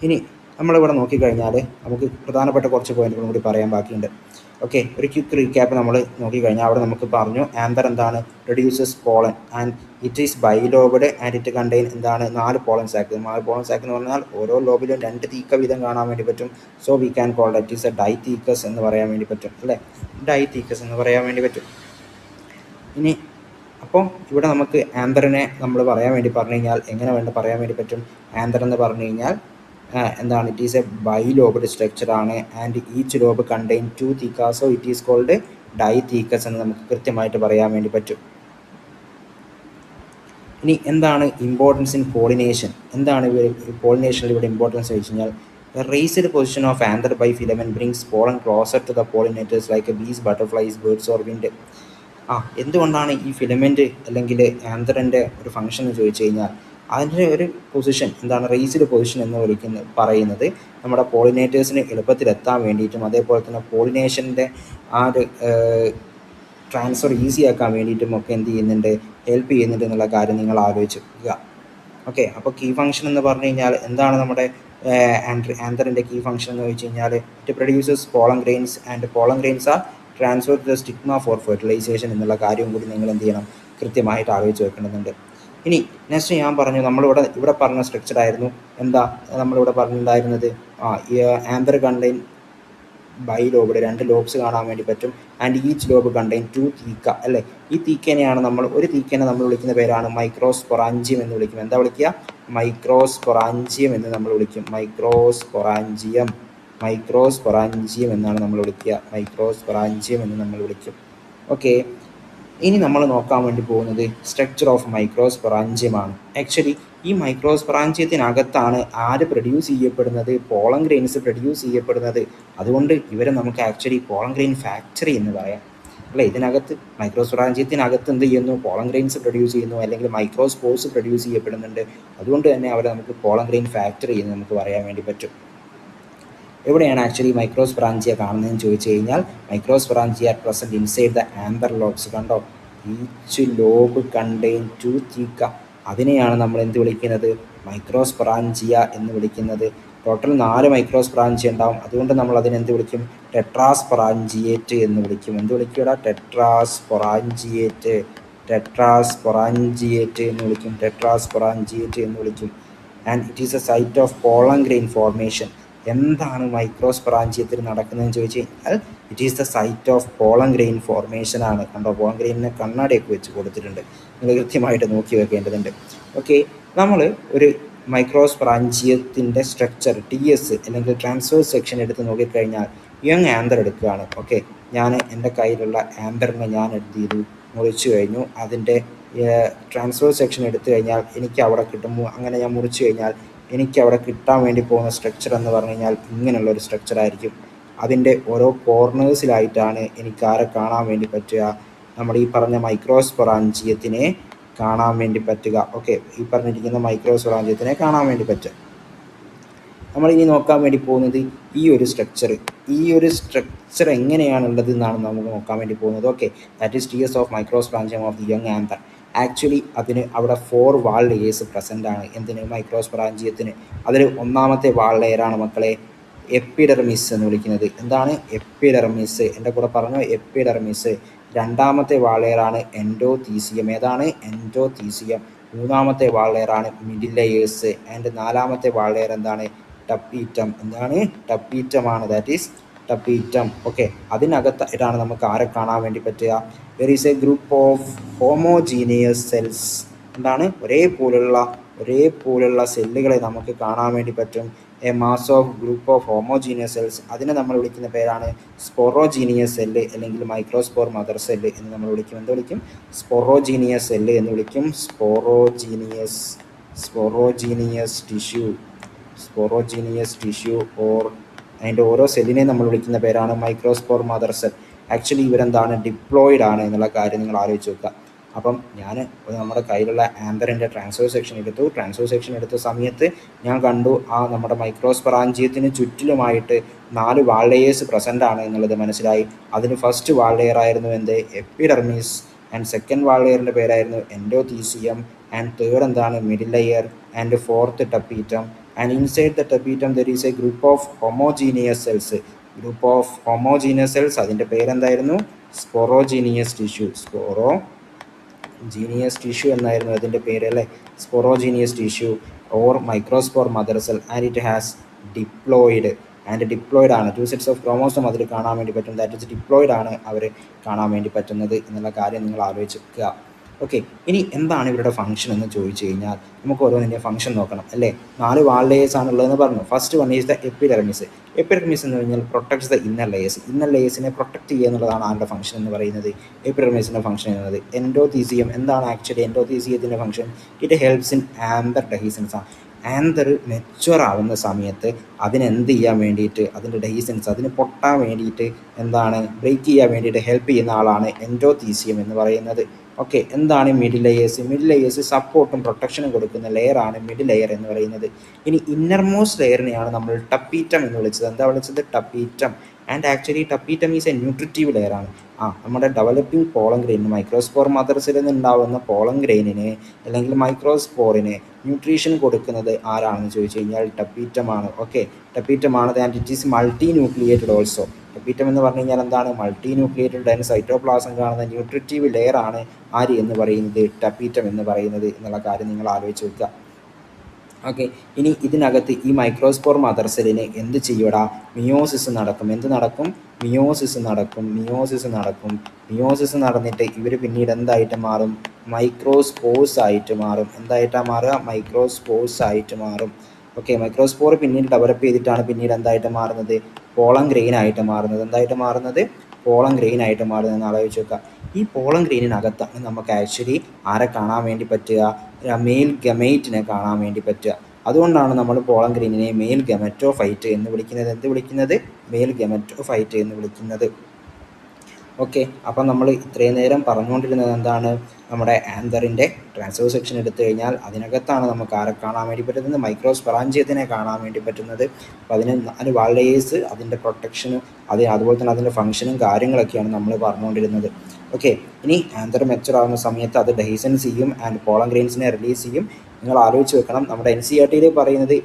ഇനി നമ്മളിവിടെ നോക്കിക്കഴിഞ്ഞാൽ നമുക്ക് പ്രധാനപ്പെട്ട കുറച്ച് പോയിന്റുകളും കൂടി പറയാൻ ബാക്കിയുണ്ട്. ഓക്കെ, ഒരു ക്വിക്ക് റീക്യാപ്പ് നമ്മൾ നോക്കിക്കഴിഞ്ഞാൽ അവിടെ നമുക്ക് പറഞ്ഞു ആന്തർ എന്താണ്, reduces pollen and it is bilobed and it contain എന്താണ് 4 പോളൻ സാക്ക്. 4 പോളൻ സാക്ക് എന്ന് പറഞ്ഞാൽ ഓരോ ലോബിലും 2 തീക്ക വീതം കാണാൻ വേണ്ടി പറ്റും. So we can call that is a dithecous എന്ന് പറയാൻ വേണ്ടി പറ്റും അല്ലേ, ഡൈതീക്കസ് എന്ന് പറയാൻ വേണ്ടി പറ്റും. ഇനി അപ്പോൾ ഇവിടെ നമുക്ക് ആന്തറിനെ നമ്മൾ പറയാൻ വേണ്ടി പറഞ്ഞു കഴിഞ്ഞാൽ എങ്ങനെ പറയാൻ വേണ്ടി പറ്റും, ആന്തർ എന്ന് പറഞ്ഞു കഴിഞ്ഞാൽ എന്താണ്, it is a bilobed structure ആണ് and each lobe contain 2 theca, so it is called dithecous എന്ന് നമുക്ക് കൃത്യമായിട്ട് പറയാൻ വേണ്ടി പറ്റും. ഇനി എന്താണ് ഇമ്പോർട്ടൻസ് ഇൻ പോളിനേഷൻ, എന്താണ് പോളിനേഷനിൽ ഇവിടെ ഇമ്പോർട്ടൻസ് വെച്ച് കഴിഞ്ഞാൽ raised position of anther by filament brings pollen closer to the pollinators like bees, butterflies, birds or wind. എന്തുകൊണ്ടാണ് ഈ ഫിലമെൻറ്റ് അല്ലെങ്കിൽ ആന്തറിൻ്റെ ഒരു ഫംഗ്ഷൻ എന്ന് ചോദിച്ചു കഴിഞ്ഞാൽ അതിൻ്റെ ഒരു പൊസിഷൻ എന്താണ്, റേസ്ഡ് പൊസിഷൻ എന്ന് പറയുന്നത് നമ്മുടെ പോളിനേറ്റേഴ്സിന് എളുപ്പത്തിലെത്താൻ വേണ്ടിയിട്ടും അതേപോലെ തന്നെ പോളിനേഷൻ്റെ ആ ഒരു ട്രാൻസ്ഫർ ഈസി ആക്കാൻ വേണ്ടിയിട്ടും ഒക്കെ എന്ത് ചെയ്യുന്നുണ്ട്, ഹെൽപ്പ് ചെയ്യുന്നുണ്ട് എന്നുള്ള കാര്യം നിങ്ങൾ ആലോചിക്കുക. ഓക്കെ, അപ്പോൾ കീ ഫംഗ്ഷൻ എന്ന് പറഞ്ഞു കഴിഞ്ഞാൽ എന്താണ് നമ്മുടെ ആന്തറിൻ്റെ കീ ഫംഗ്ഷൻ എന്ന് ചോദിച്ചു കഴിഞ്ഞാൽ it produces pollen grains and pollen grains are transfer to the stigma for fertilization എന്നുള്ള കാര്യവും കൂടി നിങ്ങൾ എന്ത് ചെയ്യണം, കൃത്യമായിട്ട് ആലോചിച്ച് വെക്കേണ്ടതുണ്ട്. ഇനി നെക്സ്റ്റ് ഞാൻ പറഞ്ഞു ഇവിടെ പറഞ്ഞ സ്ട്രക്ചർ ആയിരുന്നു എന്താ നമ്മളിവിടെ പറഞ്ഞിട്ടുണ്ടായിരുന്നത്, ആന്തർ കണ്ടെയ്ൻ ബൈലോബിഡ് 2 ലോബ്സ് കാണാൻ വേണ്ടി പറ്റും ആൻഡ് ഈച്ച് ലോബ് കണ്ടെയ്ൻ 2 തീക്ക അല്ലേ. ഈ തീക്കേനെയാണ് ഒരു തീക്കേനെ നമ്മൾ വിളിക്കുന്ന പേരാണ് മൈക്രോസ്പൊറാഞ്ചിയം എന്ന് വിളിക്കും. എന്താ വിളിക്കുക, മൈക്രോസ്പൊറാഞ്ചിയം എന്ന് നമ്മൾ വിളിക്കും. മൈക്രോസ്പൊറാഞ്ചിയം എന്നാണ് നമ്മൾ വിളിക്കുക, മൈക്രോസ്പൊറാഞ്ചിയം എന്ന് നമ്മൾ വിളിക്കും. ഓക്കെ, ഇനി നമ്മൾ നോക്കാൻ വേണ്ടി പോകുന്നത് സ്ട്രക്ചർ ഓഫ് മൈക്രോസ്പൊറാഞ്ചിയമാണ്. ആക്ച്വലി ഈ മൈക്രോസ്പൊറാഞ്ചിയത്തിനകത്താണ് ആര് പ്രൊഡ്യൂസ് ചെയ്യപ്പെടുന്നത്, പോളൻ ഗ്രെയിൻസ് പ്രൊഡ്യൂസ് ചെയ്യപ്പെടുന്നത്. അതുകൊണ്ട് ഇവരെ നമുക്ക് ആക്ച്വലി പോളൻ ഗ്രെയിൻ ഫാക്ടറി എന്ന് പറയാം അല്ലേ. ഇതിനകത്ത് മൈക്രോസ്പൊറാഞ്ചിയത്തിനകത്ത് എന്ത് ചെയ്യുന്നു, പോളൻ ഗ്രെയിൻസ് പ്രൊഡ്യൂസ് ചെയ്യുന്നു അല്ലെങ്കിൽ മൈക്രോസ്പോർസ് പ്രൊഡ്യൂസ് ചെയ്യപ്പെടുന്നുണ്ട്. അതുകൊണ്ട് തന്നെ അവരെ നമുക്ക് പോളൻ ഗ്രെയിൻ ഫാക്ടറി എന്ന് നമുക്ക് പറയാൻ വേണ്ടി പറ്റും. എവിടെയാണ് ആക്ച്വലി മൈക്രോസ്പൊറാഞ്ചിയ കാണുന്നതെന്ന് ചോദിച്ചു കഴിഞ്ഞാൽ microsporangia present inside the anther lobes. കണ്ടോ, ഈച്ച് ലോബ് കണ്ടെയ്ൻ 2 തീക്ക. അതിനെയാണ് നമ്മൾ എന്ത് വിളിക്കുന്നത്, മൈക്രോസ്പൊറാഞ്ചിയ എന്ന് വിളിക്കുന്നത്. ടോട്ടൽ 4 മൈക്രോസ്പൊറാഞ്ചിയ ഉണ്ടാവും. അതുകൊണ്ട് നമ്മൾ അതിനെന്ത് വിളിക്കും, ടെട്രാസ്പൊറാഞ്ചിയേറ്റ് എന്ന് വിളിക്കും. എന്ത് വിളിക്കുക, ടെട്രാസ്പൊറാഞ്ചിയേറ്റ് എന്ന് വിളിക്കും. And it is a site of pollen grain formation. എന്താണ് മൈക്രോസ്പൊറാഞ്ചിയത്തിൽ നടക്കുന്നതെന്ന് ചോദിച്ചു കഴിഞ്ഞാൽ it is the site of pollen grain formation ആണ്. കണ്ടോ, പോളൻ ഗ്രെയിനിനെ കണ്ണാടിയൊക്കെ വെച്ച് കൊടുത്തിട്ടുണ്ട്, നിങ്ങൾ കൃത്യമായിട്ട് നോക്കി വെക്കേണ്ടതുണ്ട്. ഓക്കെ, നമ്മൾ ഒരു മൈക്രോസ്പൊറാഞ്ചിയത്തിൻ്റെ സ്ട്രക്ചർ TS അല്ലെങ്കിൽ ട്രാൻസ്ഫർ സെക്ഷൻ എടുത്ത് നോക്കിക്കഴിഞ്ഞാൽ യങ് ആന്തർ എടുക്കുകയാണ്. ഓക്കെ, ഞാൻ എൻ്റെ കയ്യിലുള്ള ആന്തറിനെ ഞാൻ എന്ത് ചെയ്തു, മുറിച്ചു കഴിഞ്ഞു. അതിൻ്റെ ട്രാൻസ്ഫർ സെക്ഷൻ എടുത്തു കഴിഞ്ഞാൽ എനിക്ക് അവിടെ കിട്ടുമ്പോൾ അങ്ങനെ ഞാൻ മുറിച്ചു കഴിഞ്ഞാൽ എനിക്ക് അവിടെ കിട്ടാൻ വേണ്ടി പോകുന്ന സ്ട്രക്ചർ എന്ന് പറഞ്ഞു കഴിഞ്ഞാൽ ഇങ്ങനെയുള്ളൊരു സ്ട്രക്ചർ ആയിരിക്കും. അതിൻ്റെ ഓരോ കോർണേഴ്സിലായിട്ടാണ് എനിക്ക് ആരെ കാണാൻ വേണ്ടി പറ്റുക, നമ്മൾ ഈ പറഞ്ഞ മൈക്രോസ്പൊറാഞ്ചിയത്തിനെ കാണാൻ വേണ്ടി പറ്റുക. ഓക്കെ, ഈ പറഞ്ഞിരിക്കുന്ന മൈക്രോസ്പൊറാഞ്ചിയത്തിനെ കാണാൻ വേണ്ടി പറ്റുക. നമ്മളിനി നോക്കാൻ വേണ്ടി പോകുന്നത് ഈ ഒരു സ്ട്രക്ചർ എങ്ങനെയാണുള്ളത് എന്നാണ് നമുക്ക് നോക്കാൻ വേണ്ടി പോകുന്നത്. Okay, that is TS of microsporangium of the young anther. Actually അതിന് അവിടെ 4 വാൾ ലെയേഴ്സ് പ്രസൻ്റ് ആണ്. എന്തിന്, മൈക്രോസ്പൊറാഞ്ചിയത്തിന്. അതിൽ ഒന്നാമത്തെ വാൾ ലെയറാണ് മക്കളെ എപ്പിഡെർമിസ് എന്ന് വിളിക്കുന്നത്. എന്താണ് എപ്പിഡെർമിസ്, എൻ്റെ കൂടെ പറഞ്ഞു എപ്പിഡെർമിസ്. രണ്ടാമത്തെ വാൾ ലെയറാണ് എൻഡോതീസിയം. ഏതാണ്, എൻഡോതീസിയം. മൂന്നാമത്തെ വാൾ ലെയറാണ് മിഡിൽ ലെയേഴ്സ്. ആൻഡ് നാലാമത്തെ വാൾ ലെയർ എന്താണ്, ടപ്പീറ്റം. എന്താണ്, ടപ്പീറ്റമാണ്, ദാറ്റ് ഈസ് ടപ്പീറ്റം. ഓക്കെ, അതിനകത്തായിട്ടാണ് നമുക്ക് ആരെ കാണാൻ വേണ്ടി പറ്റുക, there is A group of homogeneous cells. എന്താണ്, ഒരേപോലുള്ള സെല്ലുകളെ നമുക്ക് കാണാൻ വേണ്ടി പറ്റും. A mass of group of homogeneous cells. അതിനെ നമ്മൾ വിളിക്കുന്ന പേരാണ് സ്പൊറോജീനിയസ് സെല്ല് അല്ലെങ്കിൽ മൈക്രോസ്പോർ മദർ സെല്ല് എന്ന് നമ്മൾ വിളിക്കും. എന്ത് വിളിക്കും, സ്പൊറോജീനിയസ് സെല്ല് എന്ന് വിളിക്കും. സ്പൊറോജീനിയസ് ടിഷ്യൂ ഓർ അതിൻ്റെ ഓരോ സെല്ലിനെ നമ്മൾ വിളിക്കുന്ന പേരാണ് മൈക്രോസ്പോർ മദർ സെൽ. ആക്ച്വലി ഇവരെന്താണ്, ഡിപ്ലോയിഡ് ആണ് എന്നുള്ള കാര്യം നിങ്ങൾ ആലോചിച്ച് വെക്കുക. അപ്പം ഞാൻ നമ്മുടെ കയ്യിലുള്ള ആന്തറിൻ്റെ ട്രാൻസ്ഫർ സെക്ഷൻ എടുത്ത സമയത്ത് ഞാൻ കണ്ടു നമ്മുടെ മൈക്രോസ്പൊറാഞ്ചിയത്തിന് ചുറ്റിലുമായിട്ട് 4 വാൾ ലെയേഴ്സ് പ്രസൻ്റ് ആണ് എന്നുള്ളത് മനസ്സിലായി. അതിന് ഫസ്റ്റ് വാൾ ലെയർ ആയിരുന്നു എന്ത്, എപ്പിഡെർമിസ്. ആൻഡ് സെക്കൻഡ് വാൾ ലെയറിൻ്റെ പേരായിരുന്നു എൻഡോതീസിയം. and third എന്താണ് middle layer and fourth tapetum, and inside the tapetum there is a group of homogeneous cells. Group of homogeneous cells അതിൻ്റെ പേരെന്തായിരുന്നു? Sporogenous tissue. Sporogenous tissue എന്നായിരുന്നു അതിൻ്റെ പേര് അല്ലേ? Sporogenous tissue or microspore mother cell, and it has diploid, and diploid ആണ്. 2 sets of chromosome അതിൽ കാണാൻ വേണ്ടി പറ്റും. ദാറ്റ് ഇസ് ഡിപ്ലോയിഡ് ആണ് അവർ കാണാൻ വേണ്ടി പറ്റുന്നത് എന്നുള്ള കാര്യം നിങ്ങൾ ആലോചിക്കുക. ഓക്കെ, ഇനി എന്താണ് ഇവരുടെ ഫംഗ്ഷൻ എന്ന് ചോദിച്ചു കഴിഞ്ഞാൽ നമുക്ക് ഓരോന്നിൻ്റെ ഫംഗ്ഷൻ നോക്കണം അല്ലേ? 4 വാൾ ലേയേഴ്സ് ആണുള്ളതെന്ന് പറഞ്ഞു. First one is the epidermis. Epidermis എന്ന് പറഞ്ഞാൽ protects the inner layers. Inner ലേയേഴ്സിനെ പ്രൊട്ടക്ട് ചെയ്യുക എന്നുള്ളതാണ് ആരുടെ ഫംഗ്ഷൻ എന്ന് പറയുന്നത്? എപ്പിഡെർമിസിൻ്റെ ഫംഗ്ഷൻ എന്നത്. എൻഡോതീസിയം എന്താണ് ആക്ച്വലി എൻഡോതീസിയത്തിൻ്റെ function? It helps in anther dehiscence. Anther mature ആവുന്ന സമയത്ത് അതിനെന്ത് ചെയ്യാൻ വേണ്ടിയിട്ട്, അതിൻ്റെ ഡെഹിസൻസ് അതിന് പൊട്ടാൻ വേണ്ടിയിട്ട് എന്താണ് ബ്രേക്ക് ചെയ്യാൻ വേണ്ടിയിട്ട് ഹെൽപ്പ് ചെയ്യുന്ന ആളാണ് എൻഡോതീസിയം എന്ന് പറയുന്നത്. ഓക്കെ, എന്താണ് മിഡിൽ ലെയേഴ്സ്? മിഡിൽ ലെയേഴ്സ് സപ്പോർട്ടും പ്രൊട്ടക്ഷനും കൊടുക്കുന്ന ലെയറാണ് മിഡിൽ ലെയർ എന്ന് പറയുന്നത്. ഇനി ഇന്നർമോസ്റ്റ് ലെയറിനെയാണ് നമ്മൾ ടപ്പീറ്റം എന്ന് വിളിച്ചത്. എന്താ വിളിച്ചത്? Tapetum. And actually tapetum is a nutritive ലെയറാണ്. നമ്മുടെ ഡെവലപ്പിംഗ് പോളൻ ഗ്രെയിനിന്, മൈക്രോസ്പോർ മദർസിൽ നിന്നുണ്ടാവുന്ന പോളൻ ഗ്രെയിനിന് അല്ലെങ്കിൽ മൈക്രോസ്പോറിന് ന്യൂട്രീഷൻ കൊടുക്കുന്നത് ആരാണെന്ന് ചോദിച്ചു കഴിഞ്ഞാൽ ടപ്പീറ്റമാണ്. ഓക്കെ, ടപ്പീറ്റമാണ്. And it is multi nucleated also. Tapetum എന്ന് പറഞ്ഞു കഴിഞ്ഞാൽ എന്താണ്? മൾട്ടി ന്യൂക്ലിയേറ്റഡ് ആൻഡ് സൈറ്റോപ്ലാസം കാണുന്ന ന്യൂട്രിറ്റീവ് ലെയർ ആണ് ആര് എന്ന് പറയുന്നത്? ടപ്പീറ്റം എന്ന് പറയുന്നത് എന്നുള്ള കാര്യം നിങ്ങൾ ആലോചിച്ച് വെക്കുക. ഓക്കെ, ഇനി ഇതിനകത്ത് ഈ മൈക്രോസ്പോർ മദർ സെല്ലിന് എന്ത് ചെയ്യൂടാ? മിയോസിസ് നടക്കും. എന്ത് നടക്കും? മിയോസിസ് നടക്കും. മിയോസിസ് നടന്നിട്ട് ഇവർ പിന്നീട് എന്തായിട്ട് മാറും? മൈക്രോസ്പോർസ് ആയിട്ട് മാറും. എന്തായിട്ടാണ് മാറുക? മൈക്രോസ്പോർസ് ആയിട്ട് മാറും. ഓക്കെ, മൈക്രോസ്പോർ പിന്നീട് ഡെവലപ്പ് ചെയ്തിട്ടാണ് പിന്നീട് എന്തായിട്ട് മാറുന്നത്? പോളൻ ഗ്രെയിൻ ആയിട്ട് മാറുന്നത്. എന്തായിട്ട് മാറുന്നത്? പോളൻ ഗ്രെയിൻ ആയിട്ട് മാറുന്നതെന്ന് ആലോചിച്ച് വെക്കുക. ഈ പോളൻ ഗ്രെയിനിനകത്താണ് നമുക്ക് ആക്ച്വലി ആരെ കാണാൻ വേണ്ടി പറ്റുക? മെയിൽ ഗമേറ്റിനെ കാണാൻ വേണ്ടി പറ്റുക. അതുകൊണ്ടാണ് നമ്മൾ പോളൻ ഗ്രെയിനിനെ മെയിൽ ഗമറ്റോഫൈറ്റ് എന്ന് വിളിക്കുന്നത്. എന്ത് വിളിക്കുന്നത്? മെയിൽ ഗമറ്റോഫൈറ്റ് എന്ന് വിളിക്കുന്നത്. ഓക്കെ, അപ്പം നമ്മൾ ഇത്രയും നേരം പറഞ്ഞുകൊണ്ടിരുന്നത് എന്താണ്? നമ്മുടെ ആന്തറിൻ്റെ ട്രാൻസ്ഫർ സെക്ഷൻ എടുത്തു കഴിഞ്ഞാൽ അതിനകത്താണ് നമുക്ക് ആരെ കാണാൻ വേണ്ടി പറ്റുന്നത്? മൈക്രോസ്പൊറാഞ്ചിയത്തിനെ കാണാൻ വേണ്ടി പറ്റുന്നത്. അപ്പോൾ അതിന് 4 വാൾ ലേയേഴ്സ്, അതിൻ്റെ പ്രൊട്ടക്ഷനും അതുപോലെ തന്നെ അതിൻ്റെ ഫംഗ്ഷനും കാര്യങ്ങളൊക്കെയാണ് നമ്മൾ പറഞ്ഞുകൊണ്ടിരുന്നത്. ഓക്കെ, ഇനി ആന്തർ മെച്ചർ ആവുന്ന സമയത്ത് അത് ഡെഹിസൻസ് ചെയ്യും ആൻഡ് പോളൻ ഗ്രെയിൻസിനെ റിലീസ് ചെയ്യും. നിങ്ങൾ ആലോചിച്ച് വെക്കണം, നമ്മുടെ NCERT പറയുന്നത്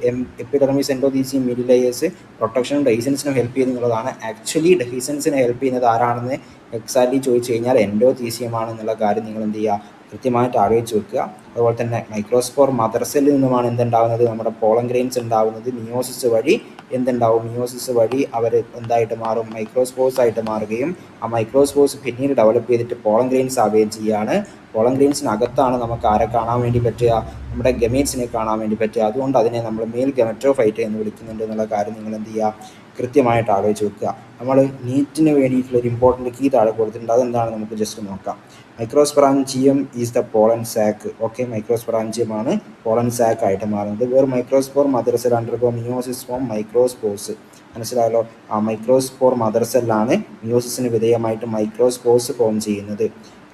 എപ്പിഡെർമിസ്, എൻഡോതീസിയം, മിഡിൽ ലേയേഴ്സ് പ്രൊട്ടക്ഷനും ഡെഹിസൻസിനും ഹെൽപ്പ് ചെയ്യുന്നതാണ്. ആക്ച്വലി ഡെഹിസൻസിനെ ഹെൽപ്പ് ചെയ്യുന്നത് ആരാണെന്ന് എക്സാക്ട്ലി ചോദിച്ചു കഴിഞ്ഞാൽ എൻഡോതീസിയം ആണെന്നുള്ള കാര്യം നിങ്ങൾ എന്ത് ചെയ്യുക? കൃത്യമായിട്ട് ആലോചിച്ച് വെക്കുക. അതുപോലെ തന്നെ മൈക്രോസ്പോർ മദർ സെല്ലിൽ നിന്നുമാണ് എന്തുണ്ടാവുന്നത്? നമ്മുടെ പോളൻ ഗ്രെയിൻസ് ഉണ്ടാവുന്നത്. മിയോസിസ് വഴി എന്തുണ്ടാവും? മിയോസിസ് വഴി അവർ എന്തായിട്ട് മാറും? മൈക്രോസ്പോർസ് ആയിട്ട് മാറുകയും ആ മൈക്രോസ്പോർസ് പിന്നീട് ഡെവലപ്പ് ചെയ്തിട്ട് പോളൻ ഗ്രെയിൻസ് ആവുകയും ചെയ്യുകയാണ്. പോളൻ ഗ്രെയിൻസിനകത്താണ് നമുക്ക് ആരെ കാണാൻ വേണ്ടി പറ്റുക? നമ്മുടെ ഗമേറ്റ്സിനെ കാണാൻ വേണ്ടി പറ്റുക. അതുകൊണ്ട് അതിനെ നമ്മൾ മെയിൽ ഗമറ്റോഫൈറ്റ് എന്ന് വിളിക്കുന്നുണ്ട് എന്നുള്ള കാര്യം നിങ്ങൾ എന്ത് ചെയ്യുക? കൃത്യമായിട്ട് ആലോചിച്ച് വെക്കുക. നമ്മൾ നീറ്റിന് വേണ്ടിയിട്ടുള്ളൊരു ഇമ്പോർട്ടൻറ്റ് കീ താഴെ കൊടുത്തിട്ടുണ്ട്. അതെന്താണ് നമുക്ക് ജസ്റ്റ് നോക്കാം. Microsporangium is the pollen sac. Okay, മൈക്രോസ്പൊറാഞ്ചിയമാണ് പോളൻ സാക്ക് ആയിട്ട് മാറുന്നത്. വേറെ microspore mother cell undergo meiosis form microspores. മനസ്സിലായല്ലോ? ആ മൈക്രോസ്പോർ മദർ സെല്ലാണ് മിയോസിസിന് വിധേയമായിട്ട് മൈക്രോസ്പോർസ് ഫോം ചെയ്യുന്നത്.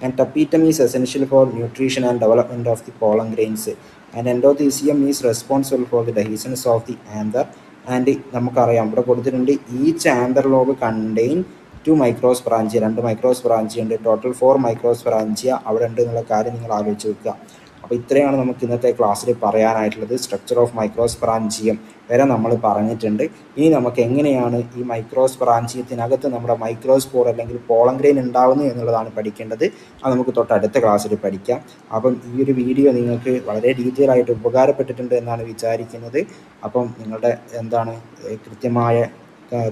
And tapetum is essential for nutrition and development of the pollen grains. And endothelium is responsible for the dehiscence of the anther. And നമുക്കറിയാം ഇവിടെ കൊടുത്തിട്ടുണ്ട് each anther lobe contain 2 microsporangia. 2 microsporangia ഉണ്ട്. Total 4 microsporangia അവിടെ ഉണ്ട് എന്നുള്ള കാര്യം നിങ്ങൾ ആലോചിച്ച് വെക്കുക. അപ്പോൾ ഇത്രയാണ് നമുക്ക് ഇന്നത്തെ ക്ലാസ്സിൽ പറയാനായിട്ടുള്ളത്. സ്ട്രക്ചർ ഓഫ് മൈക്രോസ്പൊറാഞ്ചിയം വരെ നമ്മൾ പറഞ്ഞിട്ടുണ്ട്. ഇനി നമുക്ക് എങ്ങനെയാണ് ഈ മൈക്രോസ്പൊറാഞ്ചിയത്തിനകത്ത് നമ്മുടെ മൈക്രോസ്പോർ അല്ലെങ്കിൽ പോളൻ ഗ്രെയിൻ ഉണ്ടാവുന്നത് എന്നുള്ളതാണ് പഠിക്കേണ്ടത്. അത് നമുക്ക് തൊട്ടടുത്ത ക്ലാസ്സിൽ പഠിക്കാം. അപ്പം ഈ ഒരു വീഡിയോ നിങ്ങൾക്ക് വളരെ ഡീറ്റെയിൽ ആയിട്ട് ഉപകാരപ്പെട്ടിട്ടുണ്ട് എന്നാണ് വിചാരിക്കുന്നത്. അപ്പം നിങ്ങളുടെ എന്താണ് കൃത്യമായ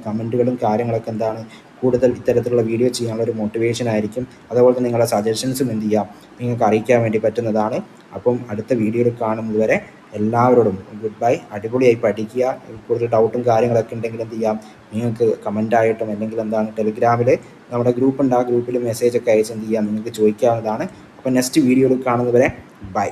കമൻറ്റുകളും കാര്യങ്ങളൊക്കെ എന്താണ് കൂടുതൽ ഇത്തരത്തിലുള്ള വീഡിയോ ചെയ്യാനുള്ള ഒരു മോട്ടിവേഷൻ ആയിരിക്കും. അതുപോലെ തന്നെ നിങ്ങളുടെ സജഷൻസും എന്ത് ചെയ്യാം നിങ്ങൾക്ക് അറിയിക്കാൻ വേണ്ടി പറ്റുന്നതാണ്. അപ്പം അടുത്ത വീഡിയോയിൽ കാണുന്നത് വരെ എല്ലാവരോടും ഗുഡ് ബൈ. അടിപൊളിയായി പഠിക്കുക. കൂടുതൽ ഡൗട്ടും കാര്യങ്ങളൊക്കെ ഉണ്ടെങ്കിൽ എന്ത് ചെയ്യാം നിങ്ങൾക്ക് കമൻറ്റായിട്ടും അല്ലെങ്കിൽ എന്താണ് ടെലിഗ്രാമിൽ നമ്മുടെ ഗ്രൂപ്പ് ഉണ്ട്, ആ ഗ്രൂപ്പിൽ മെസ്സേജൊക്കെ അയച്ച് എന്ത് ചെയ്യാം നിങ്ങൾക്ക് ചോദിക്കാവുന്നതാണ്. അപ്പോൾ നെക്സ്റ്റ് വീഡിയോയിൽ കാണുന്നത് വരെ ബൈ.